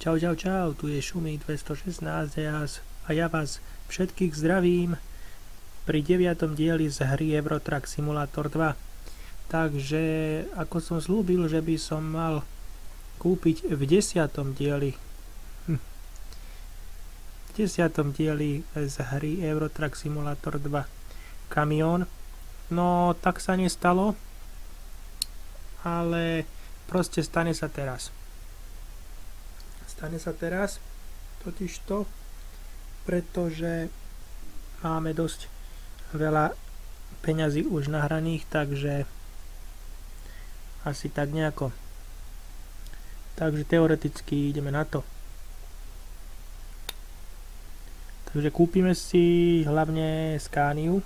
Čau, čau, čau, tu je Šumi 216 a ja vás všetkých zdravím pri 9. dieli z hry Euro Truck Simulator 2. Takže, ako som slúbil, že by som mal kúpiť v 10. dieli z hry Euro Truck Simulator 2 kamión, no tak sa nestalo, ale proste stane sa teraz. Totižto, pretože máme dosť veľa peňazí už nahraných, takže asi tak nejako. Takže teoreticky ideme na to. Takže kúpime si hlavne Scaniu.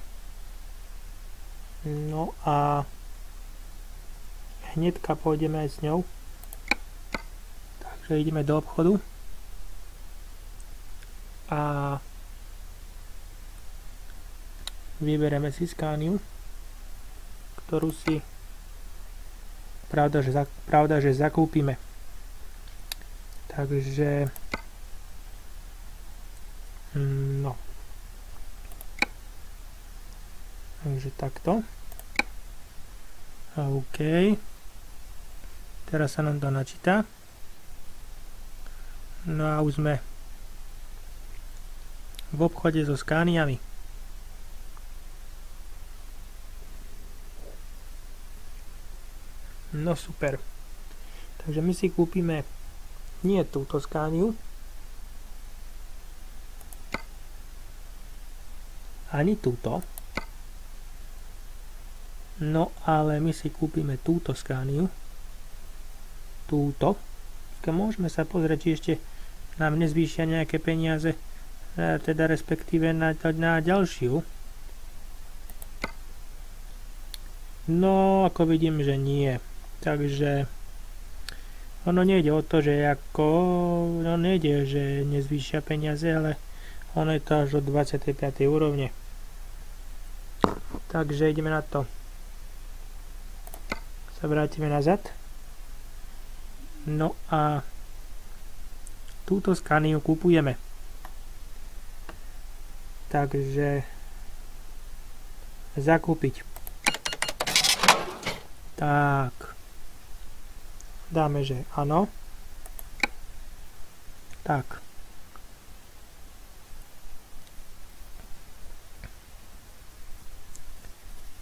No a hnedka pôjdeme aj s ňou. Takže ideme do obchodu a vybereme si Scaniu, ktorú si pravda, že zakúpime. Takže no. Takže takto. OK. Teraz sa nám to načíta. No a už sme v obchode so Scaniami. No super. Takže my si kúpime nie túto Scaniu, ani túto. No ale my si kúpime túto Scaniu. Túto. Môžeme sa pozrieť, či ešte nám nezvýšia nejaké peniaze, teda respektíve na ďalšiu. No, ako vidím, že nie. Takže ono nejde o to, že nejde, že nezvýšia peniaze, ale ono je to až od 25. úrovne. Takže ideme na to. Sa vrátime nazad. No a túto Scaniu kupujeme. Takže zakúpiť. Tak. Dáme, že áno. Tak.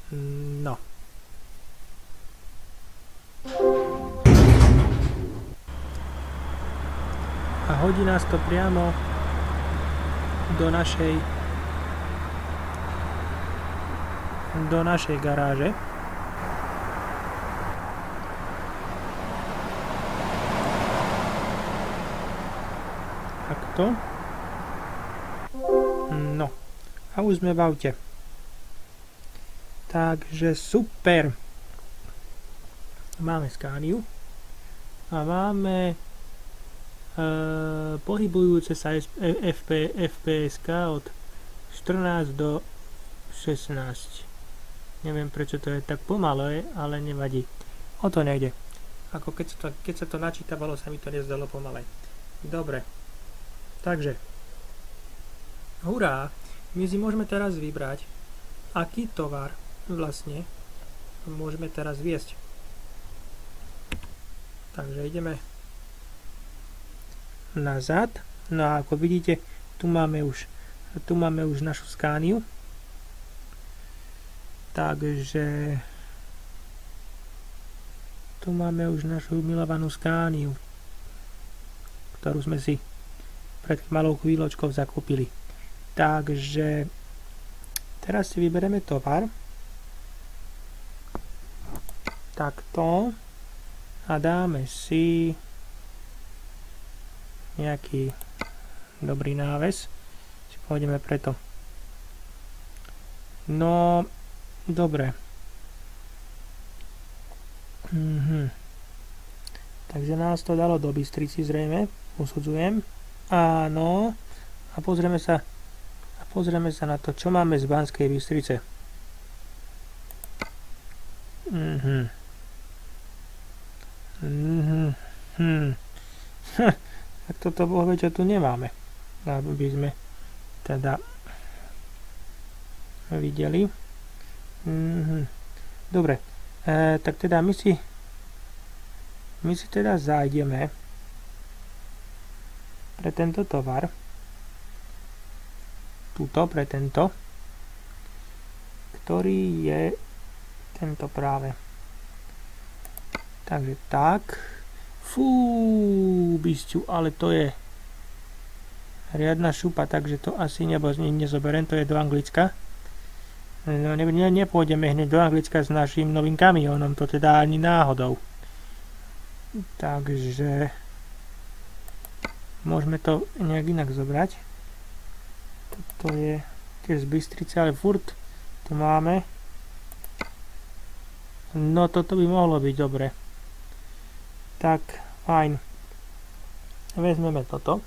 No. A hodí nás to priamo do našej garáže. Takto. No. A už sme v aute. Takže super. Máme Scaniu a máme pohybujúce sa FPS od 14 do 16. Neviem, prečo to je tak pomalé, ale nevadí. O to nejde. Ako keď sa to načítavalo, sa mi to nezdalo pomalé. Dobre. Takže. Hurá! My si môžeme teraz vybrať, aký tovar vlastne môžeme teraz viesť. Takže ideme nazad. No a ako vidíte, tu máme už našu Scaniu. Takže tu máme už našu milovanú Scaniu, ktorú sme si pred malou chvíľočkou zakúpili. Takže teraz si vyberieme tovar. Takto. A dáme si nejaký dobrý náves. Si pôjdeme preto. No, dobre. Takže nás to dalo do Bystrici zrejme. Usudzujem. Áno. A pozrieme sa na to, čo máme z Banskej Bystrice. Tak toto Boh vie, čo tu nemáme. Aby sme teda videli. Dobre, tak teda my si teda zájdeme pre tento tovar. Tuto, pre tento, ktorý je tento práve. Takže tak. Fú, bysťu, ale to je riadna šupa, takže to asi nezoberiem, to je do Anglicka. No, nepôjdeme hneď do Anglicka s našim novým kamiónom, to teda ani náhodou. Takže môžeme to nejak inak zobrať. Toto je tiež z Bystrice, ale furt to máme. No toto by mohlo byť dobre. Tak, fajn. Vezmeme toto.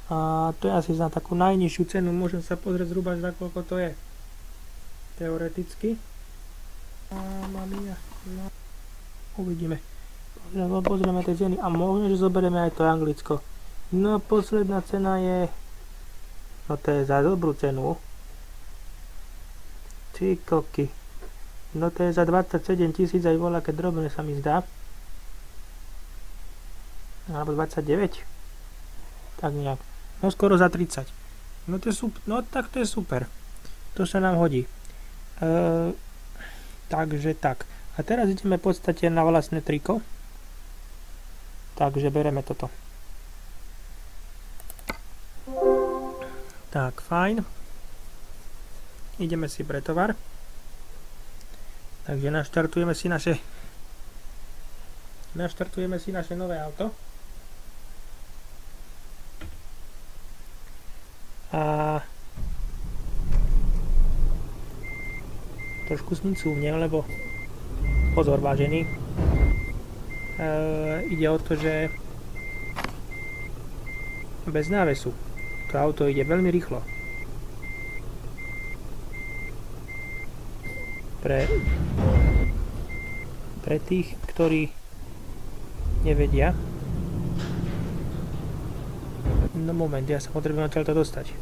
A to je asi za takú najnižšiu cenu. Môžem sa pozrieť zhruba, za koľko to je. Teoreticky. Uvidíme. Pozrieme tie ceny. A možno, že zoberieme aj to Anglicko. No posledná cena je... No to je za dobrú cenu. Ty koky. No to je za 27 000 aj voľaké drobné sa mi zdá. Alebo 29. Tak nejak. No skoro za 30. No to je super. No tak to je super. To sa nám hodí. Takže tak. A teraz ideme v podstate na vlastné triko. Takže bereme toto. Tak, fajn. Ideme si pre tovar. Takže naštartujeme si naše nové auto. A trošku s ním cúvnem, lebo pozor, vážený. Ide o to, že bez návesu. To auto ide veľmi rýchlo. Pre tých, ktorí nevedia. No moment, ja sa potrebujem odtiaľto dostať.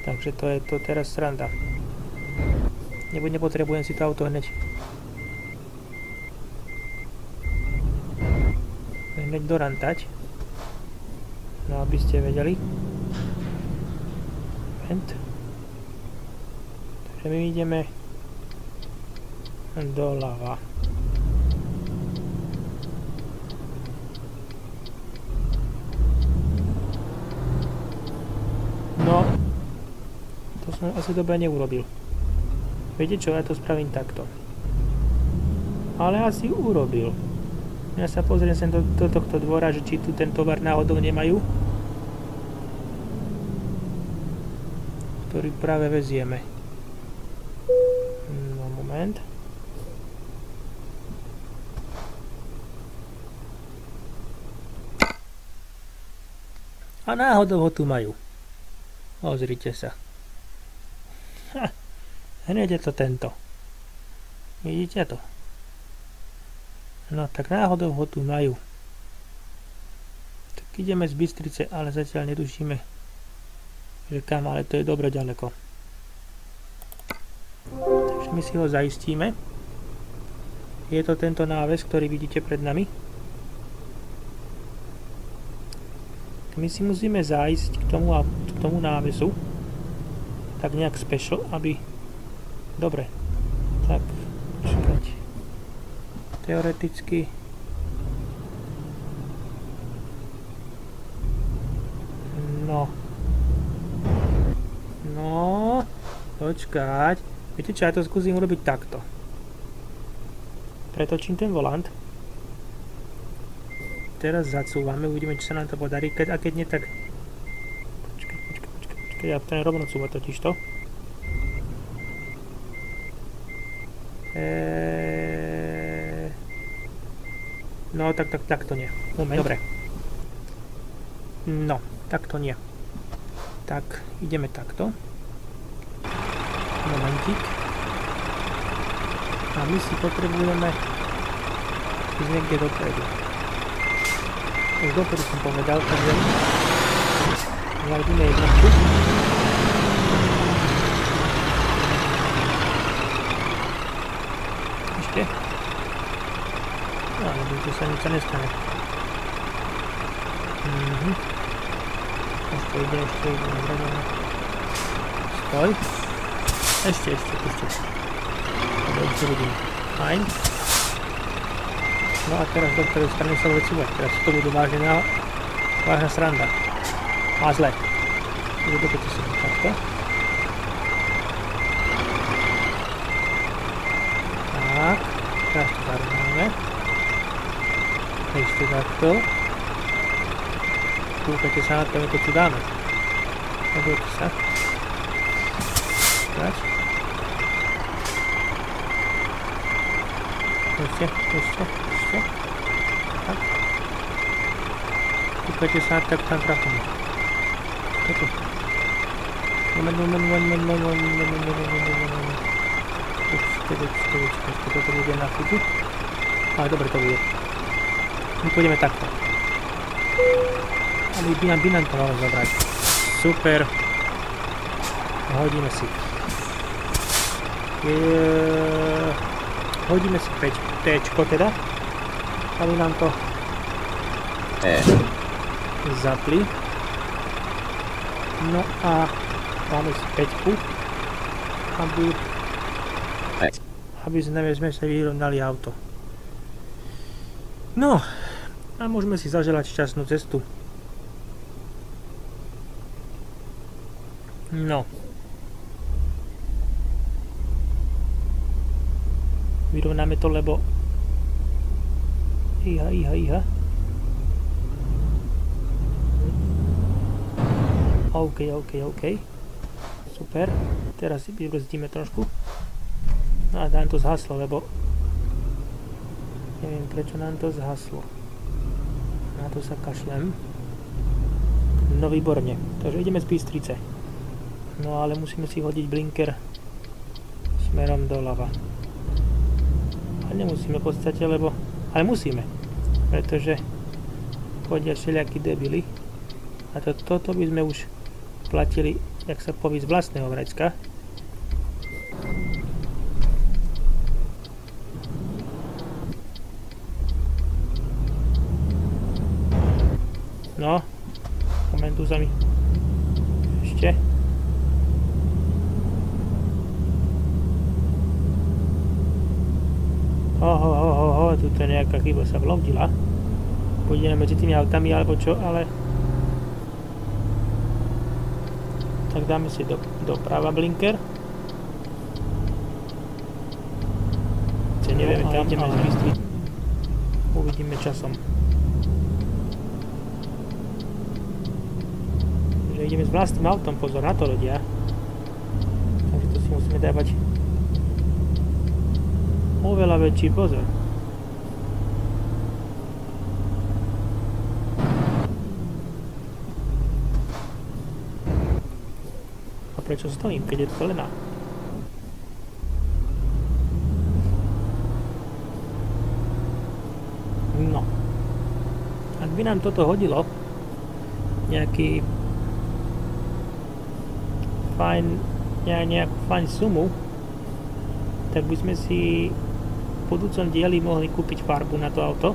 Takže to je to teraz sranda. Nepotrebujem si to auto hneď dorantať. No, aby ste vedeli. Takže my ideme doľava. No, to som asi dobre neurobil. Viete čo, ja to spravím takto. Ale asi urobil. Ja sa pozriem sem do tohto dvora, že či tu ten tovar náhodou nemajú, ktorý práve vezieme. No moment. A náhodou ho tu majú. Ozrite sa. Hneď je to tento. Vidíte to? No tak náhodou ho tu majú. Tak ideme z Bystrice, ale zatiaľ netušíme, že kam, ale to je dobre ďaleko. Takže my si ho zaistíme. Je to tento náves, ktorý vidíte pred nami. My si musíme zájsť k tomu návesu. Tak nejak special, aby... Dobre. Tak, počkať. Teoreticky no počkať, viete čo, ja to skúsim urobiť takto. Pretočím ten volant, teraz zacúvame, uvidíme, či sa nám to podarí, a keď nie, tak počkaj, ja to rovno cúva totižto. No, tak to nie. Moment. Dobre. No, tak to nie. Tak, ideme takto. Momentík. A my si potrebujeme ísť niekde dopredu. Už dopredu som povedal, takže zajdeme jednotku. Ešte. No, ale tu sa nič nestane. Ešte ide. Stoj. Ešte. Dobre, ešte vidím. Fajn. No a teraz do ktorej strany sa bude cúvať. Teraz to budú vážna sranda. A zle. Takže dobre si takto. Tak. Teraz to zarovnáme. Ešte takto. Kúkajte sa na to, ako tu dáme. Nebojte sa. Tak. Ešte. Tak. Kúkajte sa, tak tam trafíme. Toto. Počkej, toto bude na chudu. Ale dobre to bude. My pôjdeme takto. Ale by nám to malo zobrať. Super. Hodíme si. Hodíme si T-čko teda, aby nám to zapli. No a dáme si 5-ku, aby sme sa vyrovnali auto. No a môžeme si zaželať šťastnú cestu. No. Vyrovnáme to, lebo Iha. OK. Super. Teraz si vybrzdíme trošku. No a nám to zhaslo, lebo neviem prečo nám to zhaslo. Na to sa kašlem. No výborne. Takže ideme z Bystrice. No ale musíme si hodiť blinker smerom doľava. A nemusíme v podstate, lebo... Ale musíme. Pretože chodia všelijakí debili. A toto by sme už platili, jak sa poví, z vlastného vrecka. No. Momentu za mi. Ešte. Tuto nejaká chyba sa vlomdila. Pôjdeme medzi tými autami alebo čo, ale... Tak dáme si doprava blinker. Nevieme, kam ideme z Bystrice. Uvidíme časom. Že ideme s vlastným autom, pozor na to ľudia. Takže to si musíme dávať oveľa väčší pozor. A prečo stojím, keď je to zelená? No. Ak by nám toto hodilo, nejakú fajn sumu, tak by sme si v budúcom dieli mohli kúpiť farbu na to auto.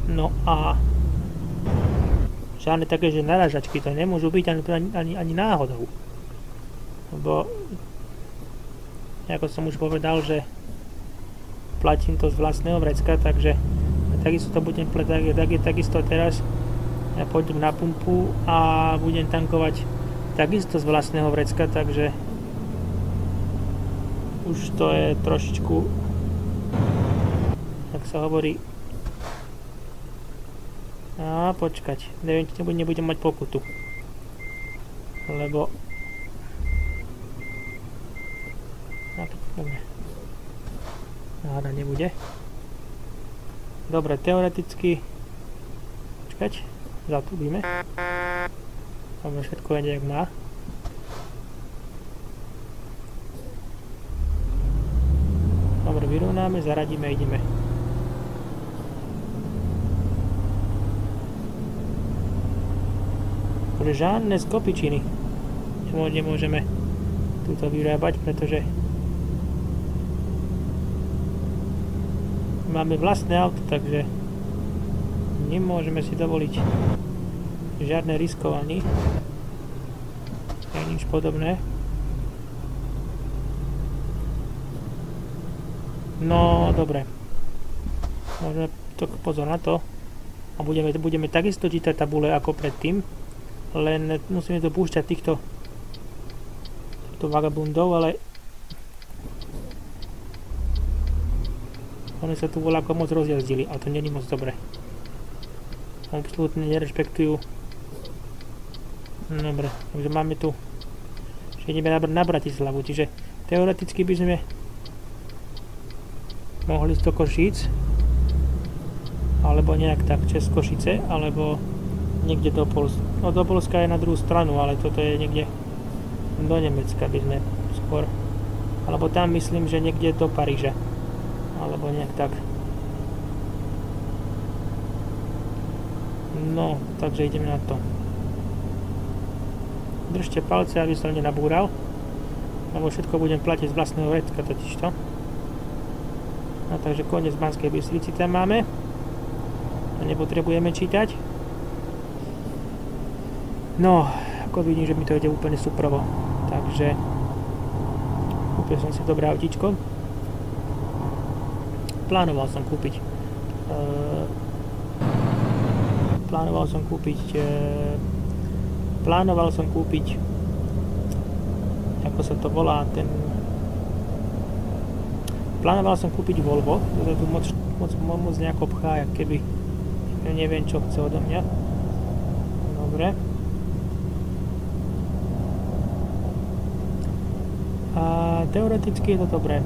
No a žiadne také, že narážačky to nemôžu byť ani náhodou. Lebo ako som už povedal, že platím to z vlastného vrecka, takže takisto to budem takisto teraz. Ja pôjdem na pumpu a budem tankovať takisto z vlastného vrecka, takže už to je trošičku, tak sa hovorí, a počkať, neviem, či nebudem mať pokutu, lebo náda nebude. Dobre, teoreticky počkať, zatúbime. Dobre, všetko ide jak má. vyrovnáme, zaradíme a ideme. Žiadne skopičiny nemôžeme túto vyrábať, pretože máme vlastné auto, takže nemôžeme si dovoliť žiadne riskovanie ani nič podobné. No dobre, môžeme to pozor na to a budeme takisto čítať tabule ako predtým, len musíme to púšťať týchto vagabundov, ale oni sa tu voľako moc rozjazdili a to není moc dobre. Absolútne nerešpektujú. Dobre, takže máme tu, že ideme na Bratislavu, čiže teoreticky by sme mohli ísť do Košíc, alebo nejak tak cez Košice, alebo niekde do Polska. No do Polska je na druhú stranu, ale toto je niekde do Nemecka by sme skôr. Alebo tam myslím, že niekde do Paríža. Alebo nejak tak. No, takže ideme na to. Držte palce, aby som nenabúral. Lebo všetko budem platiť z vlastného vrecka totižto. No takže koniec Banskej Bystrici tam máme. A nepotrebujeme čítať. No, ako vidím, že mi to ide úplne suprovo. Takže kúpil som si dobré autíčko. Plánoval som kúpiť ako sa to volá, plánoval som kúpiť Volvo, to tu moc nejako pchá, jak keby neviem, čo chce odo mňa. Dobre. A teoreticky je to dobré.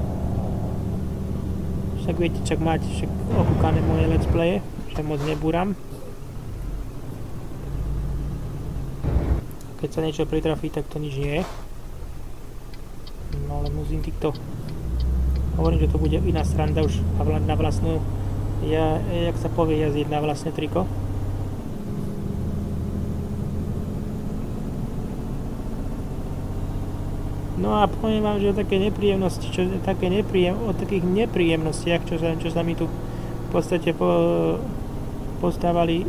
Však viete, čak máte okúkané moje let's playe, že moc nebúram. Keď sa niečo pritrafí, tak to nič nie je. No ale musím týchto... Hovorím, že to bude iná sranda už na vlastnú... jak sa povie, jazdiť na vlastné triko. No a poviem vám, že o také nepríjemnosti, o takých nepríjemnostiach, čo sa mi tu v podstate postávali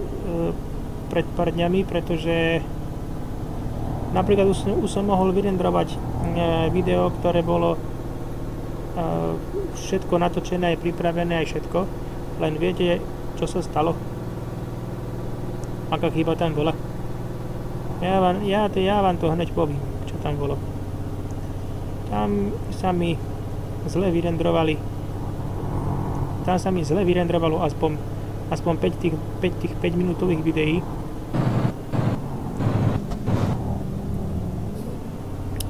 pred pár dňami, pretože napríklad už som mohol vyrendrovať video, ktoré bolo všetko natočené, aj pripravené, aj všetko, len viete, čo sa stalo? Aká chyba tam bola? Ja vám to hneď poviem, čo tam bolo. Tam sa mi zle vyrendrovalo aspoň 5 minútových videí.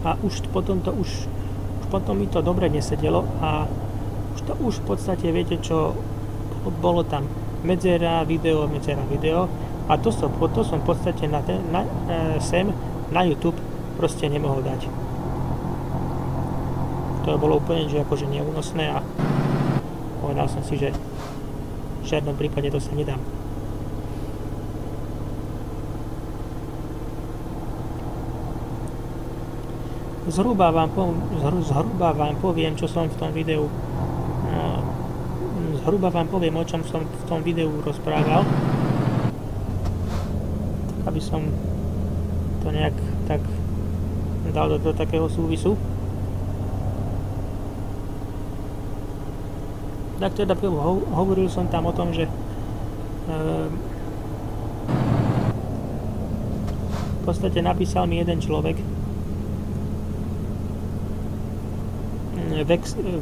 A už potom mi to dobre nesedelo a už v podstate viete, čo bolo tam. Medzera video a to som v podstate sem na YouTube proste nemohol dať. To bolo úplne že akože neúnosné a povedal som si, že v žiadnom prípade to sa nedám. Zhruba vám poviem, čo som v tom videu o čom som v tom videu rozprával, aby som to nejak tak dal do takého súvisu. Tak teda hovoril som tam o tom, že v podstate napísal mi jeden človek,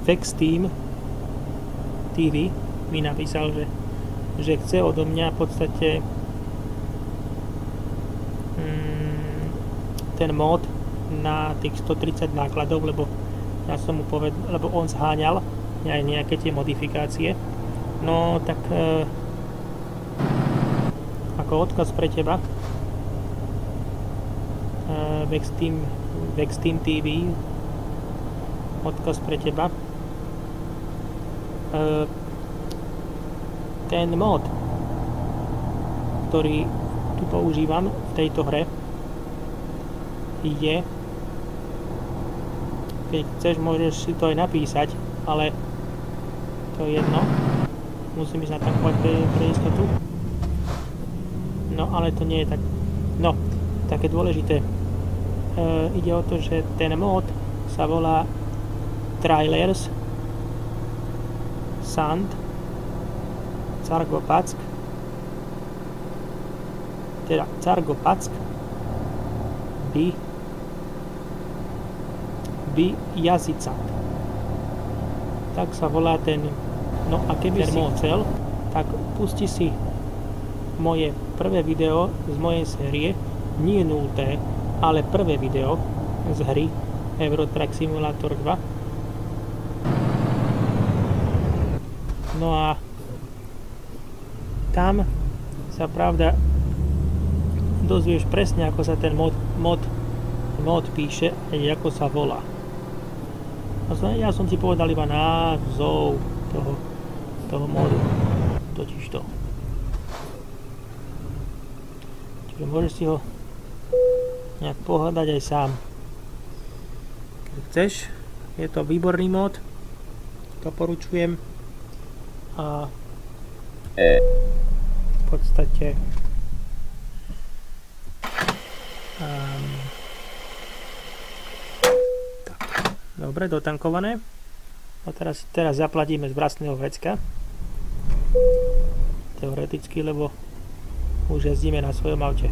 Vexteam TV mi napísal, že chce odo mňa v podstate ten mod na tých 130 nákladov, lebo ja som mu povedal, lebo on zháňal aj nejaké tie modifikácie. No tak ako odkaz pre teba, Vexteam TV, odkaz pre teba. ten mod, ktorý tu používam v tejto hre, je, keď chceš, môžeš si to aj napísať, ale to je jedno, musím ísť natankovať pre istotu. No ale to nie je tak, no, také dôležité. Ide o to, že ten mod sa volá Trailers Sand Cargopack, teda Cargopack Bijazica. Tak sa volá ten, no a keby si chcel, tak pusti si moje prvé video z mojej série, nie 0, ale prvé video z hry Euro Truck Simulator 2. No a tam sa pravda dozvieš presne, ako sa ten mod píše a ako sa volá. Ja som si povedal iba názov toho modu, totižto. Čiže môžeš si ho nejak pohľadať aj sám. Keď chceš, je to výborný mod, doporučujem a v podstate dobre, dotankované. A teraz zaplatíme z vlastného vecka. Teoreticky, lebo už jazdíme na svojom aute.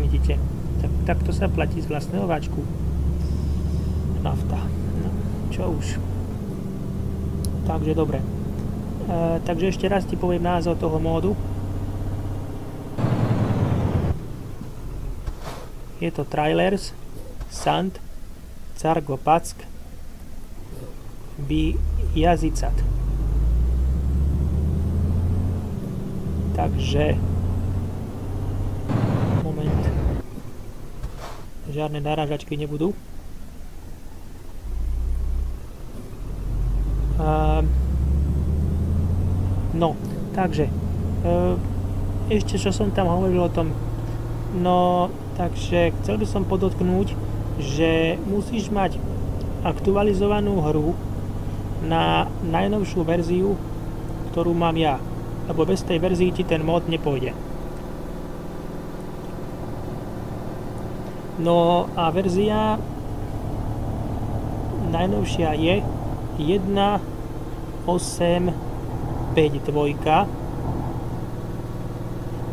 Vidíte, takto sa platí z vlastného váčku. Nafta. No, čo už. Takže dobre. Takže ešte raz ti poviem názov toho módu. Je to Trailers Sand Cargopack Bijazica. Takže moment, žiadne narážačky nebudú. No, takže ešte čo som tam hovoril o tom, no takže chcel by som podotknúť, že musíš mať aktualizovanú hru na najnovšiu verziu, ktorú mám ja, lebo bez tej verzii ti ten mod nepôjde. No a verzia najnovšia je 1.8.5.2.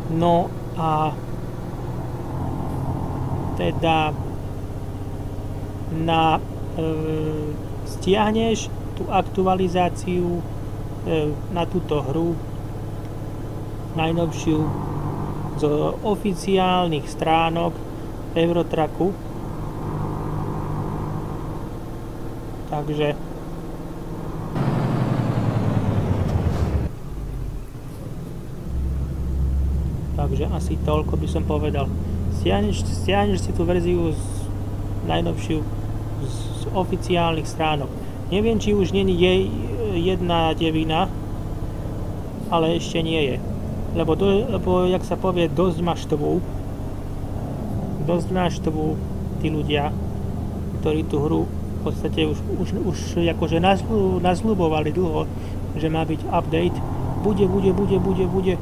No a teda stiahneš tú aktualizáciu na túto hru najnovšiu z oficiálnych stránok Eurotraku. Takže asi toľko by som povedal. Stiahneš si tú verziu najnovšiu z oficiálnych stránok. Neviem, či už nie je 1.9, ale ešte nie je. Lebo jak sa povie, dosť ma štvú tí ľudia, ktorí tú hru v podstate už akože nazľubovali dlho, že má byť update. Bude,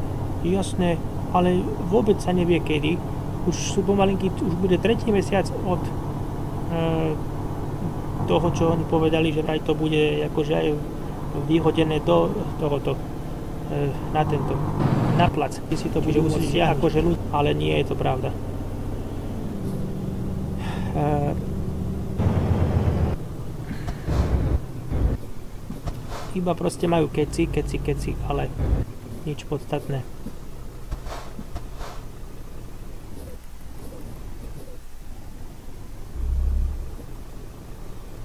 jasné, ale vôbec sa nevie kedy. Už sú pomalinky, už bude 3. mesiac od toho, čo oni povedali, že vraj to bude akože aj vyhodené do tohoto na plac. Ty si to bude musieť akože ľudí, ale nie je to pravda. Iba proste majú keci, ale nič podstatné.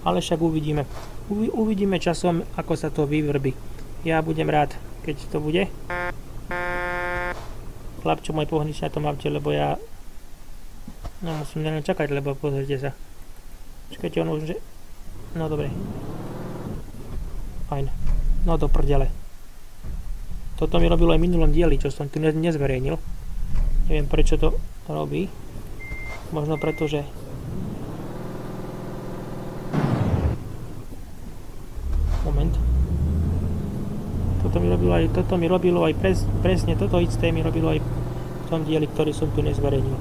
Ale však uvidíme. Uvidíme časom, ako sa to vyvrbí. Ja budem rád, keď to bude. Chlapčo môj, pohnič na tom aute, lebo ja musím len čakať, lebo pozrite sa. Čakajte, ono už, že... No dobre. Fajn. No do prdele. Toto mi robilo aj v minulom dieli, čo som tu nezverejnil. Neviem prečo to robí. Možno preto, že moment. Toto mi robilo aj presne toto isté mi robilo aj v tom dieli, ktorý som tu nezverejnil.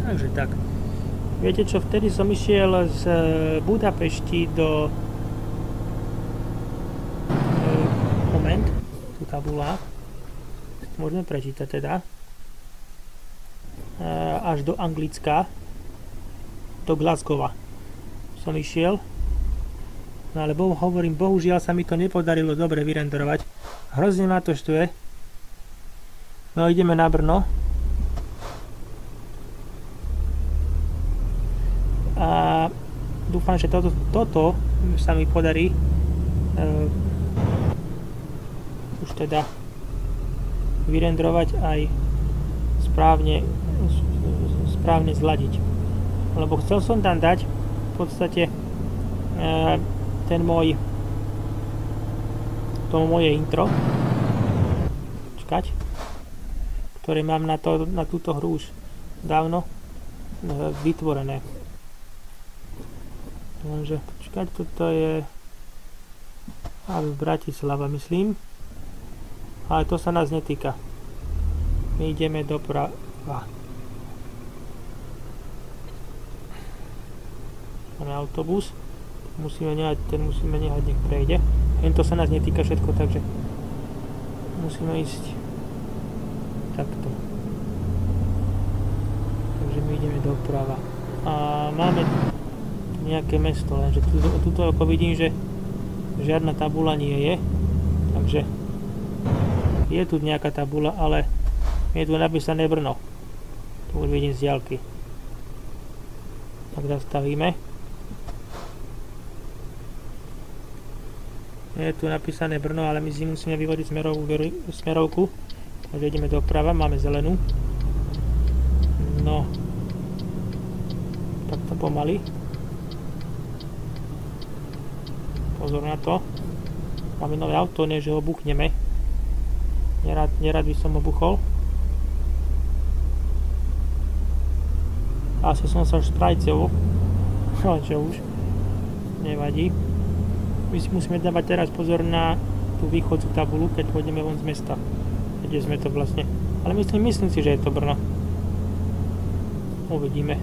Takže tak. Viete čo, vtedy som išiel z Budapešti do moment, tu tabula, môžeme prečítať teda, až do Anglicka, do Glasgowa som išiel, no ale hovorím, bohužiaľ sa mi to nepodarilo dobre vyrenderovať, hrozne ma to štve. No ideme na Brno a dúfam, že toto sa mi podarí už teda vyrenderovať aj správne zladiť, lebo chcel som tam dať v podstate to moje intro, ktoré mám na túto hru už dávno vytvorené. Takže počkať, toto je Bratislava, myslím. Ale to sa nás netýka. My ideme doprava. Máme autobus. Ten musíme nehať, nech prejde. Len to sa nás netýka všetko, takže musíme ísť takto. Takže my ideme doprava. A máme nejaké mesto, lenže tuto ako vidím, že žiadna tabula nie je. Takže je tu nejaká tabula, ale je tu napísané Brno. Tu už vidím z diaľky. Tak zastavíme. Je tu napísané Brno, ale my si musíme vyvodiť smerovku. Takže ideme doprava, máme zelenú. No. Tak to pomaly. Pozor na to. Máme nové auto, nie že ho buchneme. Nerad by som ho buchol. Asi som sa už sprajcevo. Ale čo už. Nevadí. My si musíme dávať teraz pozor na tú východcu tabulu, keď pôjdeme von z mesta. Kde sme to vlastne. Ale myslím si, že je to Brno. Uvidíme.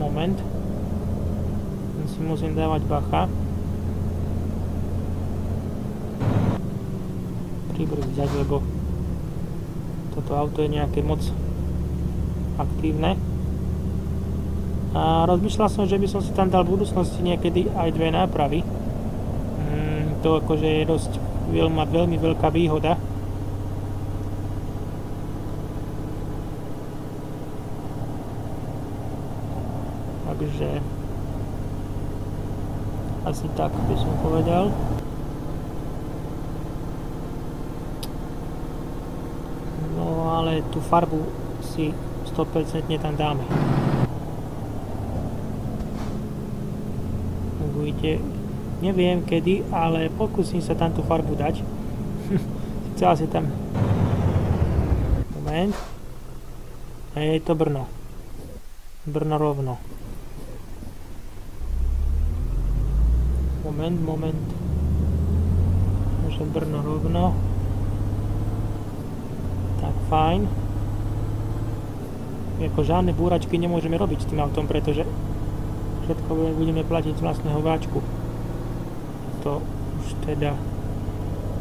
Moment. Musím dávať bacha. Pribrzďať, lebo toto auto je nejaké moc aktívne. A rozmýšľal som, že by som si tam dal v budúcnosti niekedy aj dve nápravy. To akože je dosť veľmi veľká výhoda. Takže asi tak by som povedal. No ale tú farbu si 100% tam dáme. Uvidíte, neviem kedy, ale pokúsim sa tam tú farbu dať. Sice asi tam. Moment. A je to Brno. Brno rovno. Moment. Môže Brno rovno. Tak, fajn. Jako žiadne búračky nemôžeme robiť s tým autom, pretože všetko budeme platiť z vlastného váčku. To už teda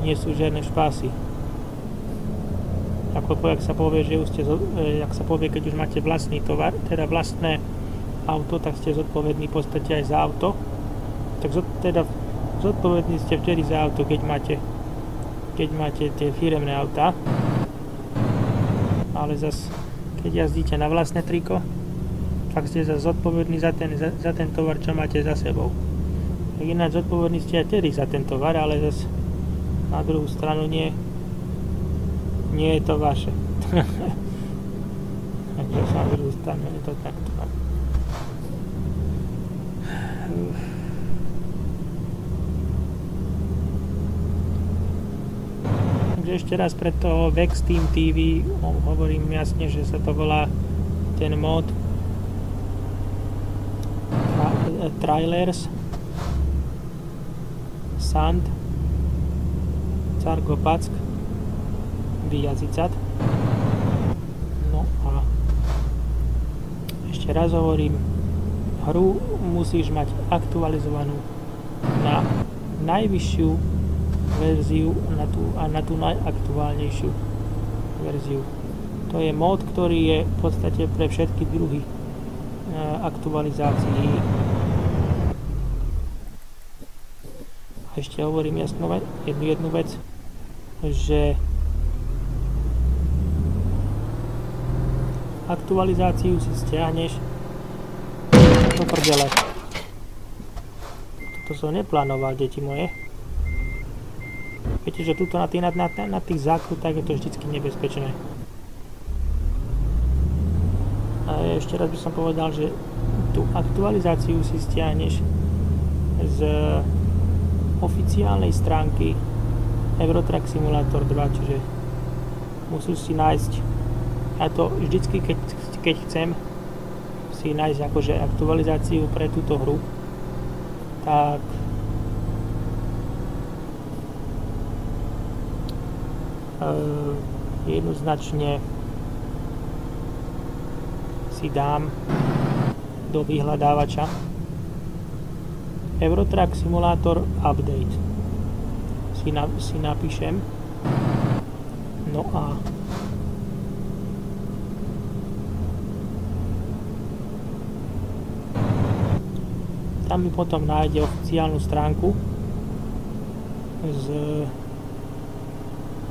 nie sú žiadne špásy. Ako jak sa povie, že už ste, jak sa povie, keď už máte vlastný tovar, teda vlastné auto, tak ste zodpovední v podstate aj za auto. Tak teda zodpovední ste vtedy za auto, keď máte tie firemné autá. Ale zas, keď jazdíte na vlastné triko, tak ste zodpovední za ten tovar, čo máte za sebou. Ináč zodpovední ste aj tedy za ten tovar, ale zase na druhú stranu nie je to vaše. Takže sa na druhú tam, je to takto. Takže ešte raz pre to Vex Team TV hovorím jasne, že sa to volá ten mod Trailers Sand Cargopack Vyjazycat. No a ešte raz hovorím, hru musíš mať aktualizovanú na najvyššiu verziu na tú najaktuálnejšiu verziu. To je mod, ktorý je v podstate pre všetky druhy aktualizácií. A ešte hovorím jednu vec, že aktualizáciu si stiahneš do prdele. Toto som neplánoval, deti moje. Viete, že tuto na tých zákrutách je to vždycky nebezpečné. A ešte raz by som povedal, že tú aktualizáciu si stiahneš z oficiálnej stránky Euro Truck Simulator 2, čiže musíš si nájsť, a to vždycky keď chcem si nájsť akože aktualizáciu pre túto hru, tak jednoznačne si dám do vyhľadávača Euro Truck Simulator Update. Si napíšem. No a tam mi potom nájde oficiálnu stránku, z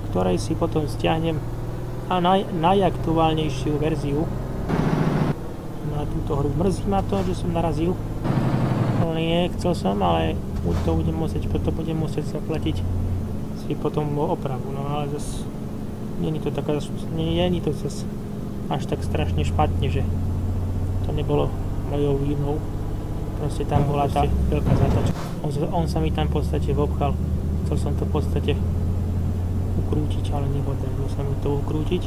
ktorej si potom stiahnem a najaktuálnejšiu verziu na túto hru. Mrzí ma to, že som narazil. Nie, chcel som, ale to budem musieť zaplatiť si potom opravu. No ale zase nie je to zase až tak strašne špatne, že to nebolo mojou vinou. Proste tam bola tá veľká zatačka. On sa mi tam v podstate vopchal. Chcel som to v podstate ukrútiť, ale nepodarilo sa mi to ukrútiť.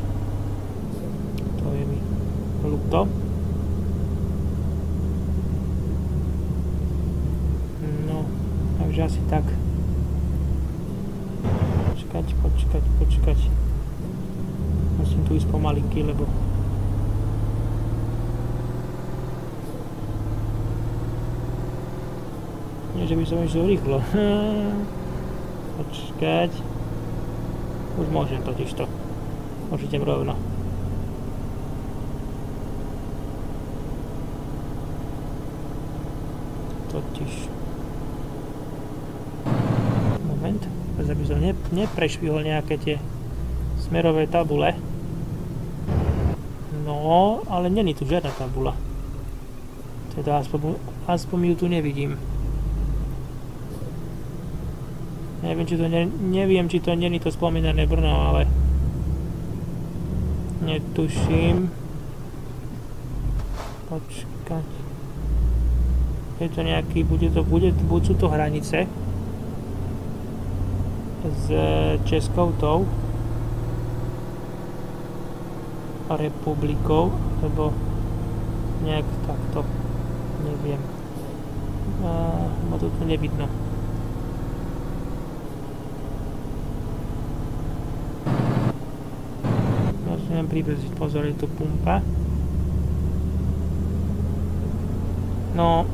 To je mi ľúto. No, takže asi tak. Počkať. Musím tu ísť pomalinky, lebo nie, že by som išiel rýchlo. Počkať. Už môžem totižto. Už idem rovno. Moment. Aby som neprešvihol nejaké tie smerové tabule. No, ale není tu žiadna tabula. Teda aspoň ju tu nevidím. Neviem, či to není to spomínané Brno, ale netuším. Počkať. Je to nejaký, buď sú to hranice s Českou tou republikou, alebo nejak takto, neviem. Bo to tu nevidno. Musím pribrziť, pozor, je tu pumpa. No,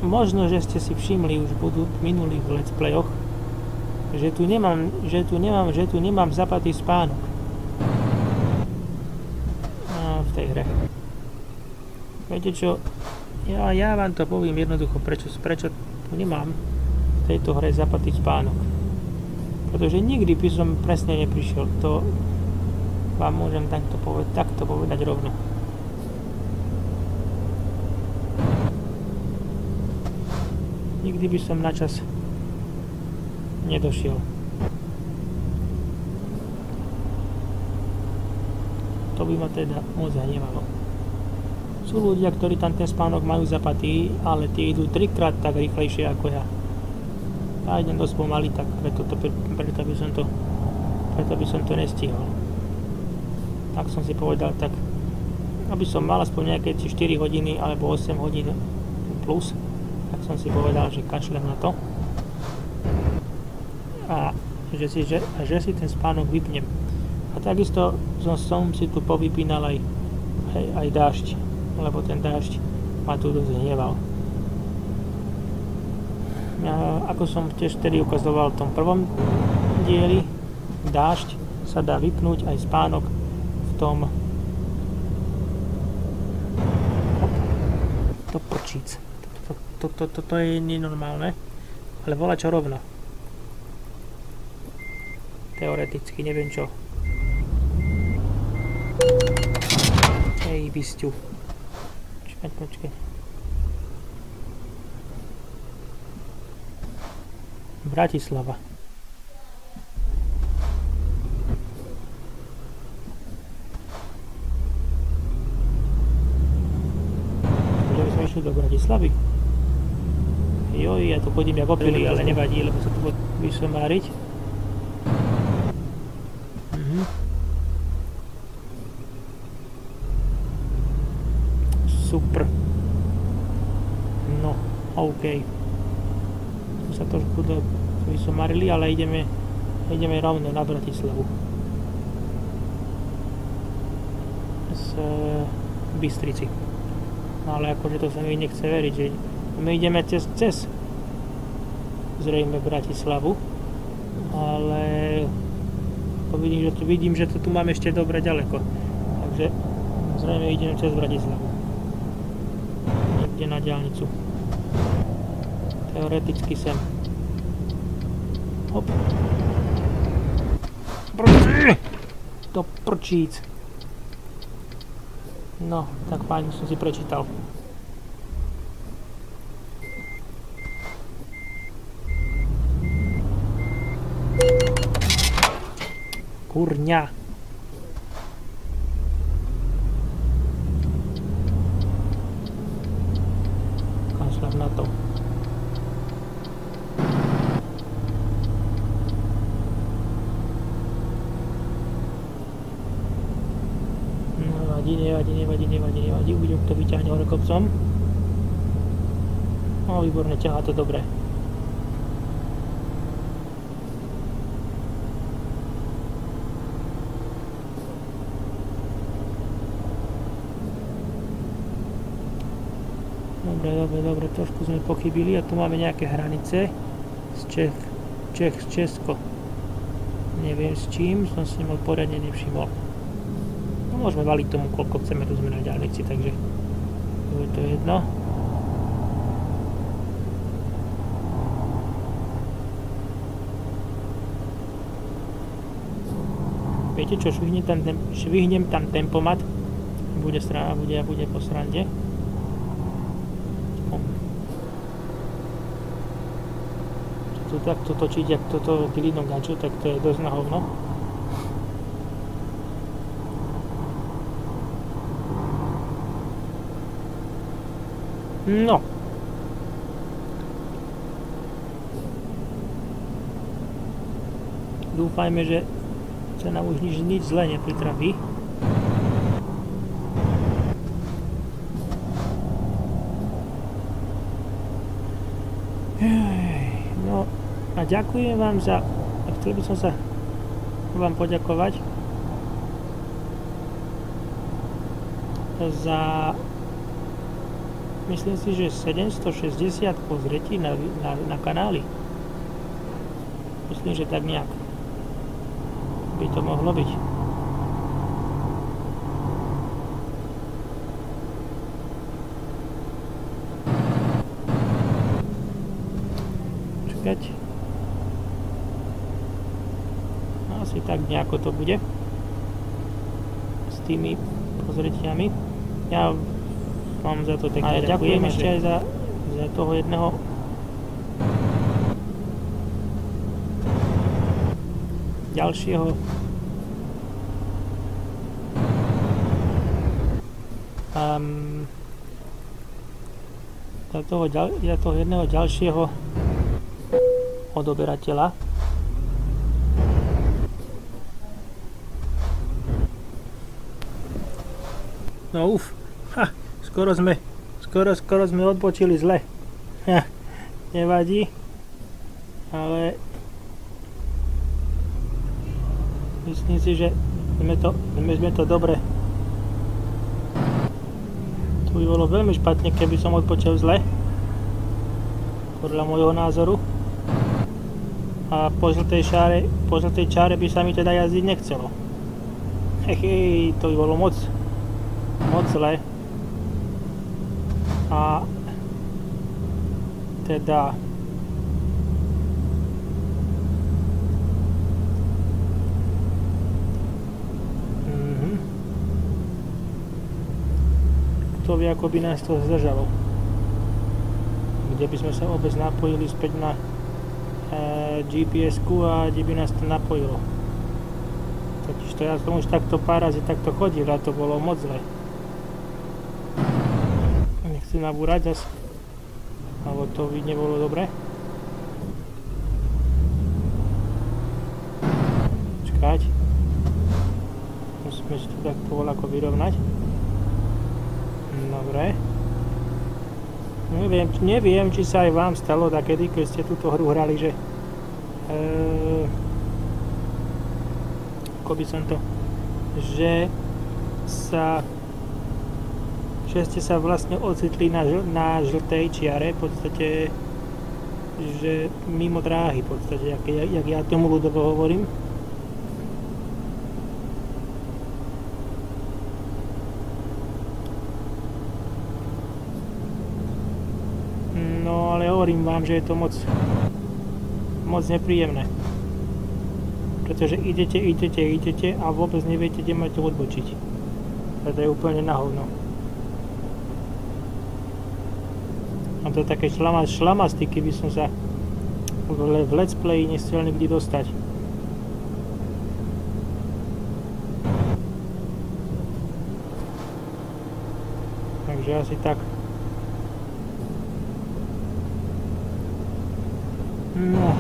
možno, že ste si všimli už v minulých let's playoch, že tu nemám zapatý spánok v tej hre. Viete čo, ja vám to poviem jednoducho, prečo tu nemám v tejto hre zapatý spánok. Pretože nikdy by som presne neprišiel, to vám môžem takto povedať rovno. Nikdy by som na čas nedošiel. To by ma teda moc hnevalo. Sú ľudia, ktorí tam ten spánok majú zapatý, ale tie idú 3-krát tak rýchlejšie ako ja. Ja idem dosť pomaly, tak preto by som to nestihol. Tak som si povedal, tak aby som mal aspoň nejaké 4 hodiny alebo 8 hodín plus, tak som si povedal, že kašlem na to a že si ten spánok vypnem. A takisto som si tu povypínal aj dážď, lebo ten dážď ma tu dosť hneval. Ako som tiež vtedy ukazoval v tom prvom dieli, dážď sa dá vypnúť aj spánok v tom to prčíc. Toto je nenormálne, ale volá čo rovno. Teoreticky, neviem čo. Hej, bysťu. Počkaj. Bratislava. Že by sme išli do Bratislavy. Joj, ja tu chodím jak opilý, ale nevadí, lebo sa tu budem vysomáriť. Super. No, OK. Sa trošku vysomarili, ale ideme rovno na Bratislavu. Z Bystrici. No ale akože to sa mi nechce veriť, že my ideme cez zrejme Bratislavu, ale vidím, že to tu máme ešte dobre ďaleko. Takže zrejme ideme cez Bratislavu. Niekde na diaľnicu. Teoreticky sem. Hop. To prčíc. No, tak fajn, som si prečítal. Kurňa. Kašľam na to. Nevadí, uvidím, kto vyťahne hore kopcom. No, výborne, ťahá to dobre. Dobre, trošku sme pochybili a tu máme nejaké hranice z Česko. Neviem s čím, som si nebol poriadne nevšimol. No, môžeme valiť tomu, koľko chceme, tu sme na diaľnici, takže je to jedno. Viete čo, švihnem tam tempomat, bude po srande. Tu takto točiť, jak toto pilínom ganču, tak to je dosť na hovno. No. Dúfajme, že sa nám už nič zle nepritraví. No a ďakujem vám a chcel by som sa vám poďakovať za, myslím si, že 760 pozretí na kanáli. Myslím, že tak nejak by to mohlo byť. Čakať. Asi tak nejako to bude s tými pozretiami. Ja vám za to pekne ďakujem ešte aj za toho jedného ďalšieho toho jedného ďalšieho odoberateľa. No skoro sme odbočili zle. Nevadí, ale myslím si, že sme to dobre. To by bolo veľmi špatne, keby som odbočil zle, podľa môjho názoru. A po žltej čáre by sa mi teda jazdiť nechcelo. Hej, to by bolo moc zle. A teda kto vie, ako by nás to zdržalo, kde by sme sa vôbec napojili späť na GPS-ku a kde by nás to napojilo. Totižto ja som už takto pár razy takto chodil a to bolo moc zle. Nechcem nabúrať zase, alebo to by nebolo dobre. Čakať. Musíme si to tak povoľako vyrovnať. Dobre. Neviem, či sa aj vám stalo takedy, keď ste túto hru hrali, že ako by som to, že ste sa vlastne ocitli na žltej čiare, v podstate, že mimo dráhy, v podstate, jak ja tomu ľudovo hovorím. No ale hovorím vám, že je to moc nepríjemné. Pretože idete a vôbec neviete, kde máte odbočiť. To je úplne na hovno. A to je také šlamasty, keby som sa v let's play nechcel nikdy dostať. Takže asi tak. No.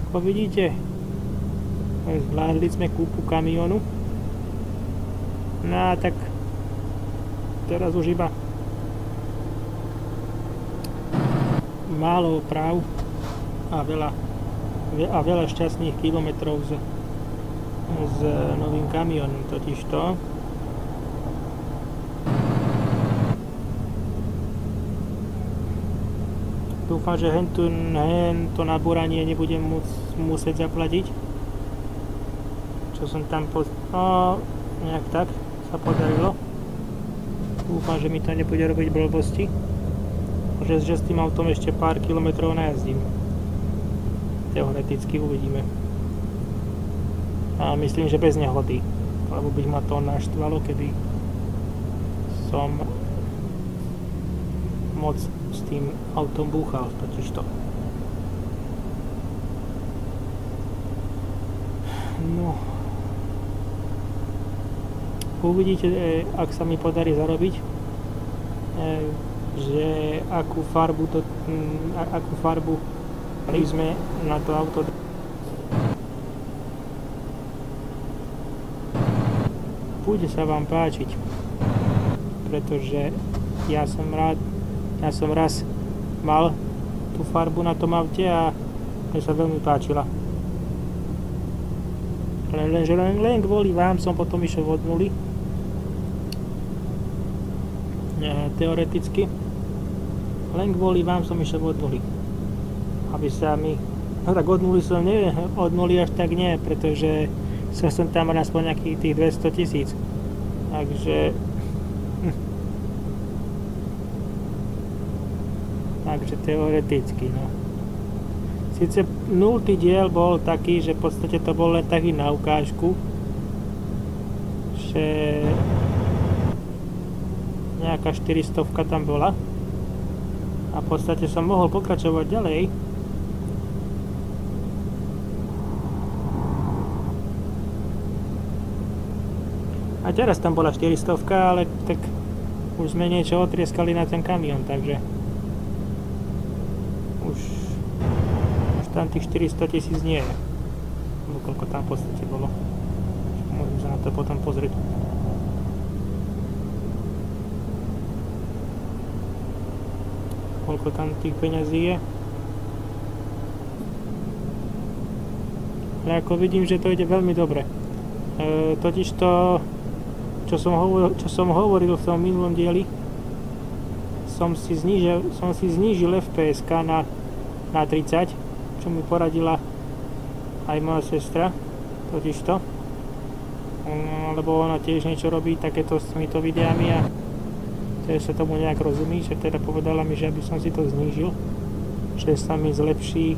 Ako vidíte, zvládli sme kúpu kamionu. No a tak teraz už iba málo oprav a veľa šťastných kilometrov s novým kamionom, totižto. Dúfam, že hento nabúranie nebudem musieť zaplatiť. Čo som tam nejak tak sa podarilo. Dúfam, že mi to nebude robiť blbosti. Že s tým autom ešte pár kilometrov najazdím. Teoreticky uvidíme. A myslím, že bez nehody. Lebo by ma to naštvalo, keby som moc s tým autom búchal, totižto. No. Uvidíte, ak sa mi podarí zarobiť, že akú farbu sme na to auto. Bude sa vám páčiť, pretože ja som raz mal tú farbu na tom aute a mne sa veľmi páčila. Lenže len kvôli vám som potom išiel od nuly. Teoreticky. Len kvôli vám som išiel od nuly. Aby sa mi... No tak od nuly som neviem, od nuly až tak nie, pretože som tam aspoň nejakých tých 200 000. Takže... Takže teoreticky, no. Sice 0. diel bol taký, že v podstate to bol len taký na ukážku, že nejaká 400 tam bola a v podstate som mohol pokračovať ďalej. A teraz tam bola 400, ale tak už sme niečo otrieskali na ten kamión, takže už tam tých 400 000 nie je. Koľko tam v podstate bolo. Môžem sa na to potom pozrieť. Koľko tam tých peňazí je. Ale ako vidím, že to ide veľmi dobre. Totiž to, čo som hovoril v tom minulom dieli, som si znížil FPS na 30, čo mi poradila aj moja sestra, totižto. Lebo ona tiež niečo robí takéto s týmito videami a tiež sa tomu nejak rozumí, že teda povedala mi, že aby som si to znížil, že sa mi zlepší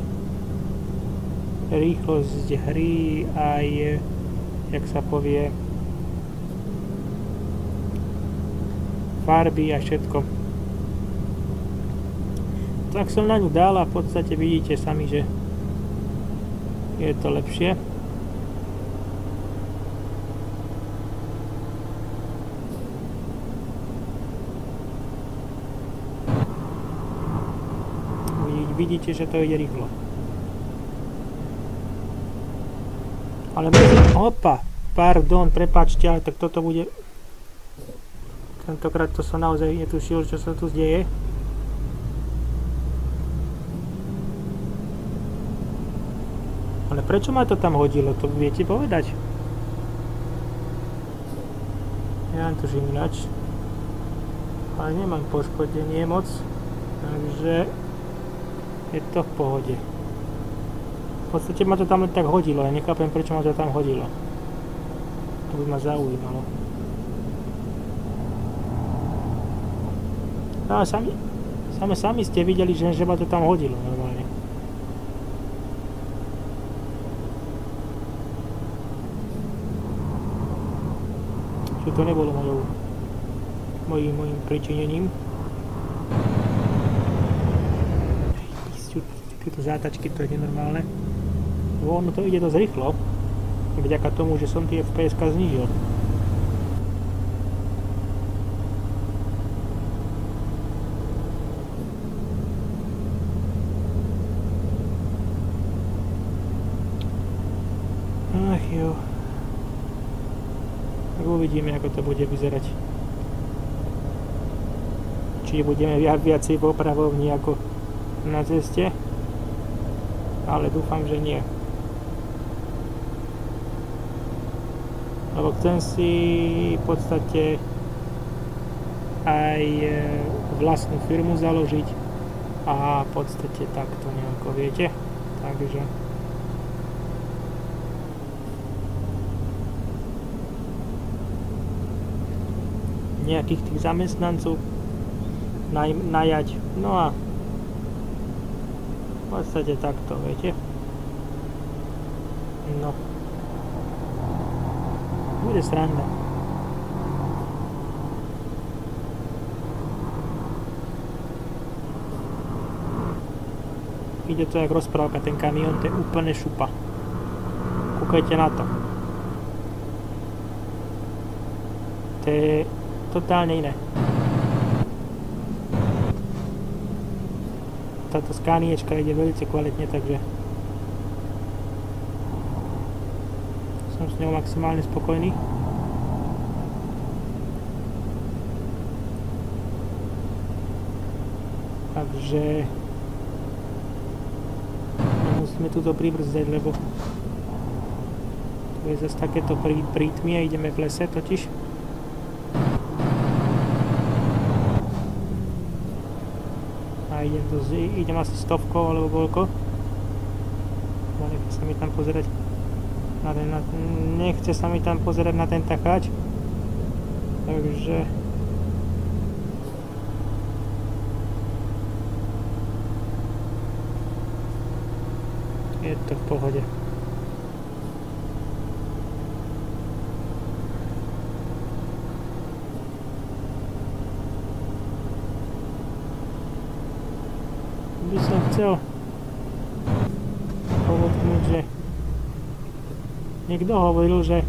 rýchlosť hry aj, jak sa povie, farby a všetko. Tak som na ňu dal a v podstate vidíte sami, že je to lepšie. Vidíte, že to ide rýchlo. Ale opa, pardon, prepáčte, ale tak toto bude... Tentokrát to som naozaj netušil, čo sa tu deje. Ale prečo ma to tam hodilo, to viete povedať? Ja tuším ináč. Ale nemám poškodenie moc, takže je to v pohode. V podstate ma to tam len tak hodilo, ja nechápem, prečo ma to tam hodilo. To by ma zaujímalo. A sami ste videli, že ma to tam hodilo normálne. Že to nebolo mojím pričinením. Tieto zátačky, to je nenormálne. Ono to ide dosť rýchlo, vďaka tomu, že som tie FPS-ka znížil. Ach jo. Tak uvidíme, ako to bude vyzerať. Či budeme viacej v opravovni ako na ceste. Ale dúfam, že nie. Lebo chcem si v podstate aj vlastnú firmu založiť a v podstate takto nejako, viete. Takže nejakých tých zamestnancov najať. No a v podstate takto, viete. No. Bude sranda. Ide to jak rozprávka, ten kamión, to je úplne šupa. Kúkajte na to. To je totálne iné. Táto skániečka ide veľmi kvalitne, takže som s ňou maximálne spokojný. Takže musíme túto pribrzdeť, lebo tu je zase takéto prítmie, ideme v lese totiž. A idem asi 100 alebo koľko. Nechce sa mi tam pozerať na ten takáč. Takže je to v pohode. By som chcel podotknúť, že niekto hovoril, že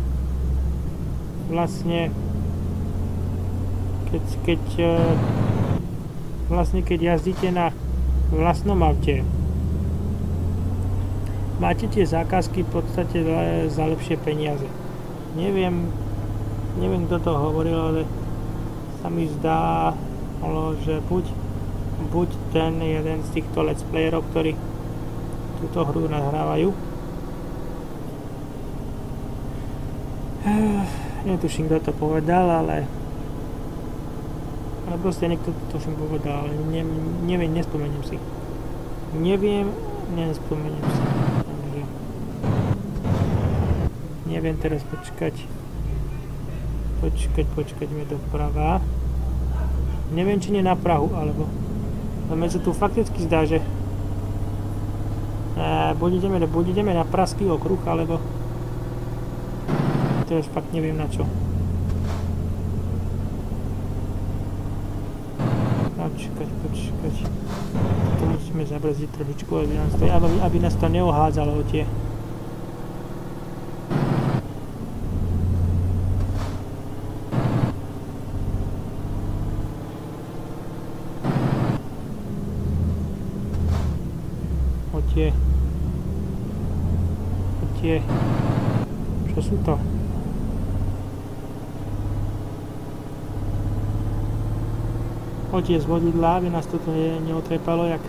vlastne keď jazdíte na vlastnom aute, máte tie zákazky v podstate za lepšie peniaze. Neviem, kto to hovoril, ale sa mi zdá, že buď ten jeden z týchto let's playerov, ktorí túto hru nahrávajú. Netuším, kto to povedal, ale proste niekto to som povedal, ale neviem, nespomeniem si. Nespomeniem si. Takže neviem teraz počkať mi doprava. Neviem, či nie na Prahu, alebo mne sa tu fakticky zdá, že buď ideme na Pražský okruh, alebo teraz fakt neviem na čo. Počkať. To musíme zabrzdiť trošičku, aby nás to neohádzalo tie. Čo sú to? Z vodidla, aby nás toto neotrepalo, jak...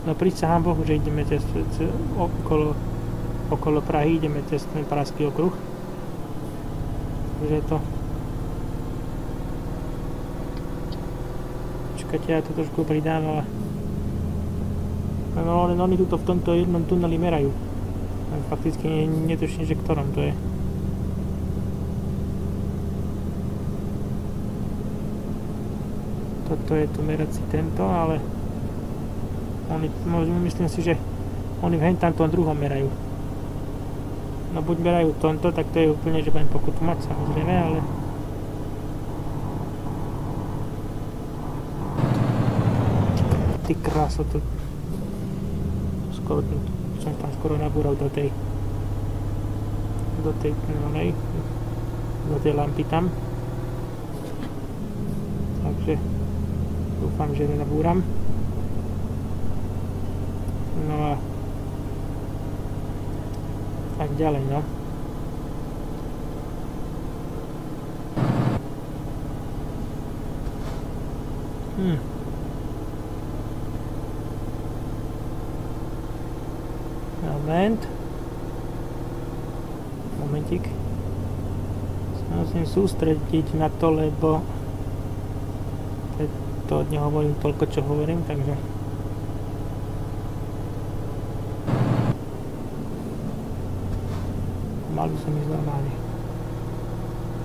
No prisahám Bohu, že ideme okolo Prahy, ideme cez ten Pražský okruh. Takže je to... Počkajte, ja to trošku pridám, ale... No len oni tuto v tomto jednom tuneli merajú. Fakticky netuším, že ktorom to je. Toto je tu merací tento, ale myslím si, že oni v tamtom druhom merajú. No buď merajú tomto, tak to je úplne, že budem pokutu mať, samozrejme, ale ty kráso, to skoro som tam skoro nabúral do tej lampy tam. Takže dúfam, že nenabúram. No a tak ďalej, no. Momentík. Sa musím sústrediť na to, lebo to nehovorím toľko, čo hovorím, takže mal by som ísť normálne.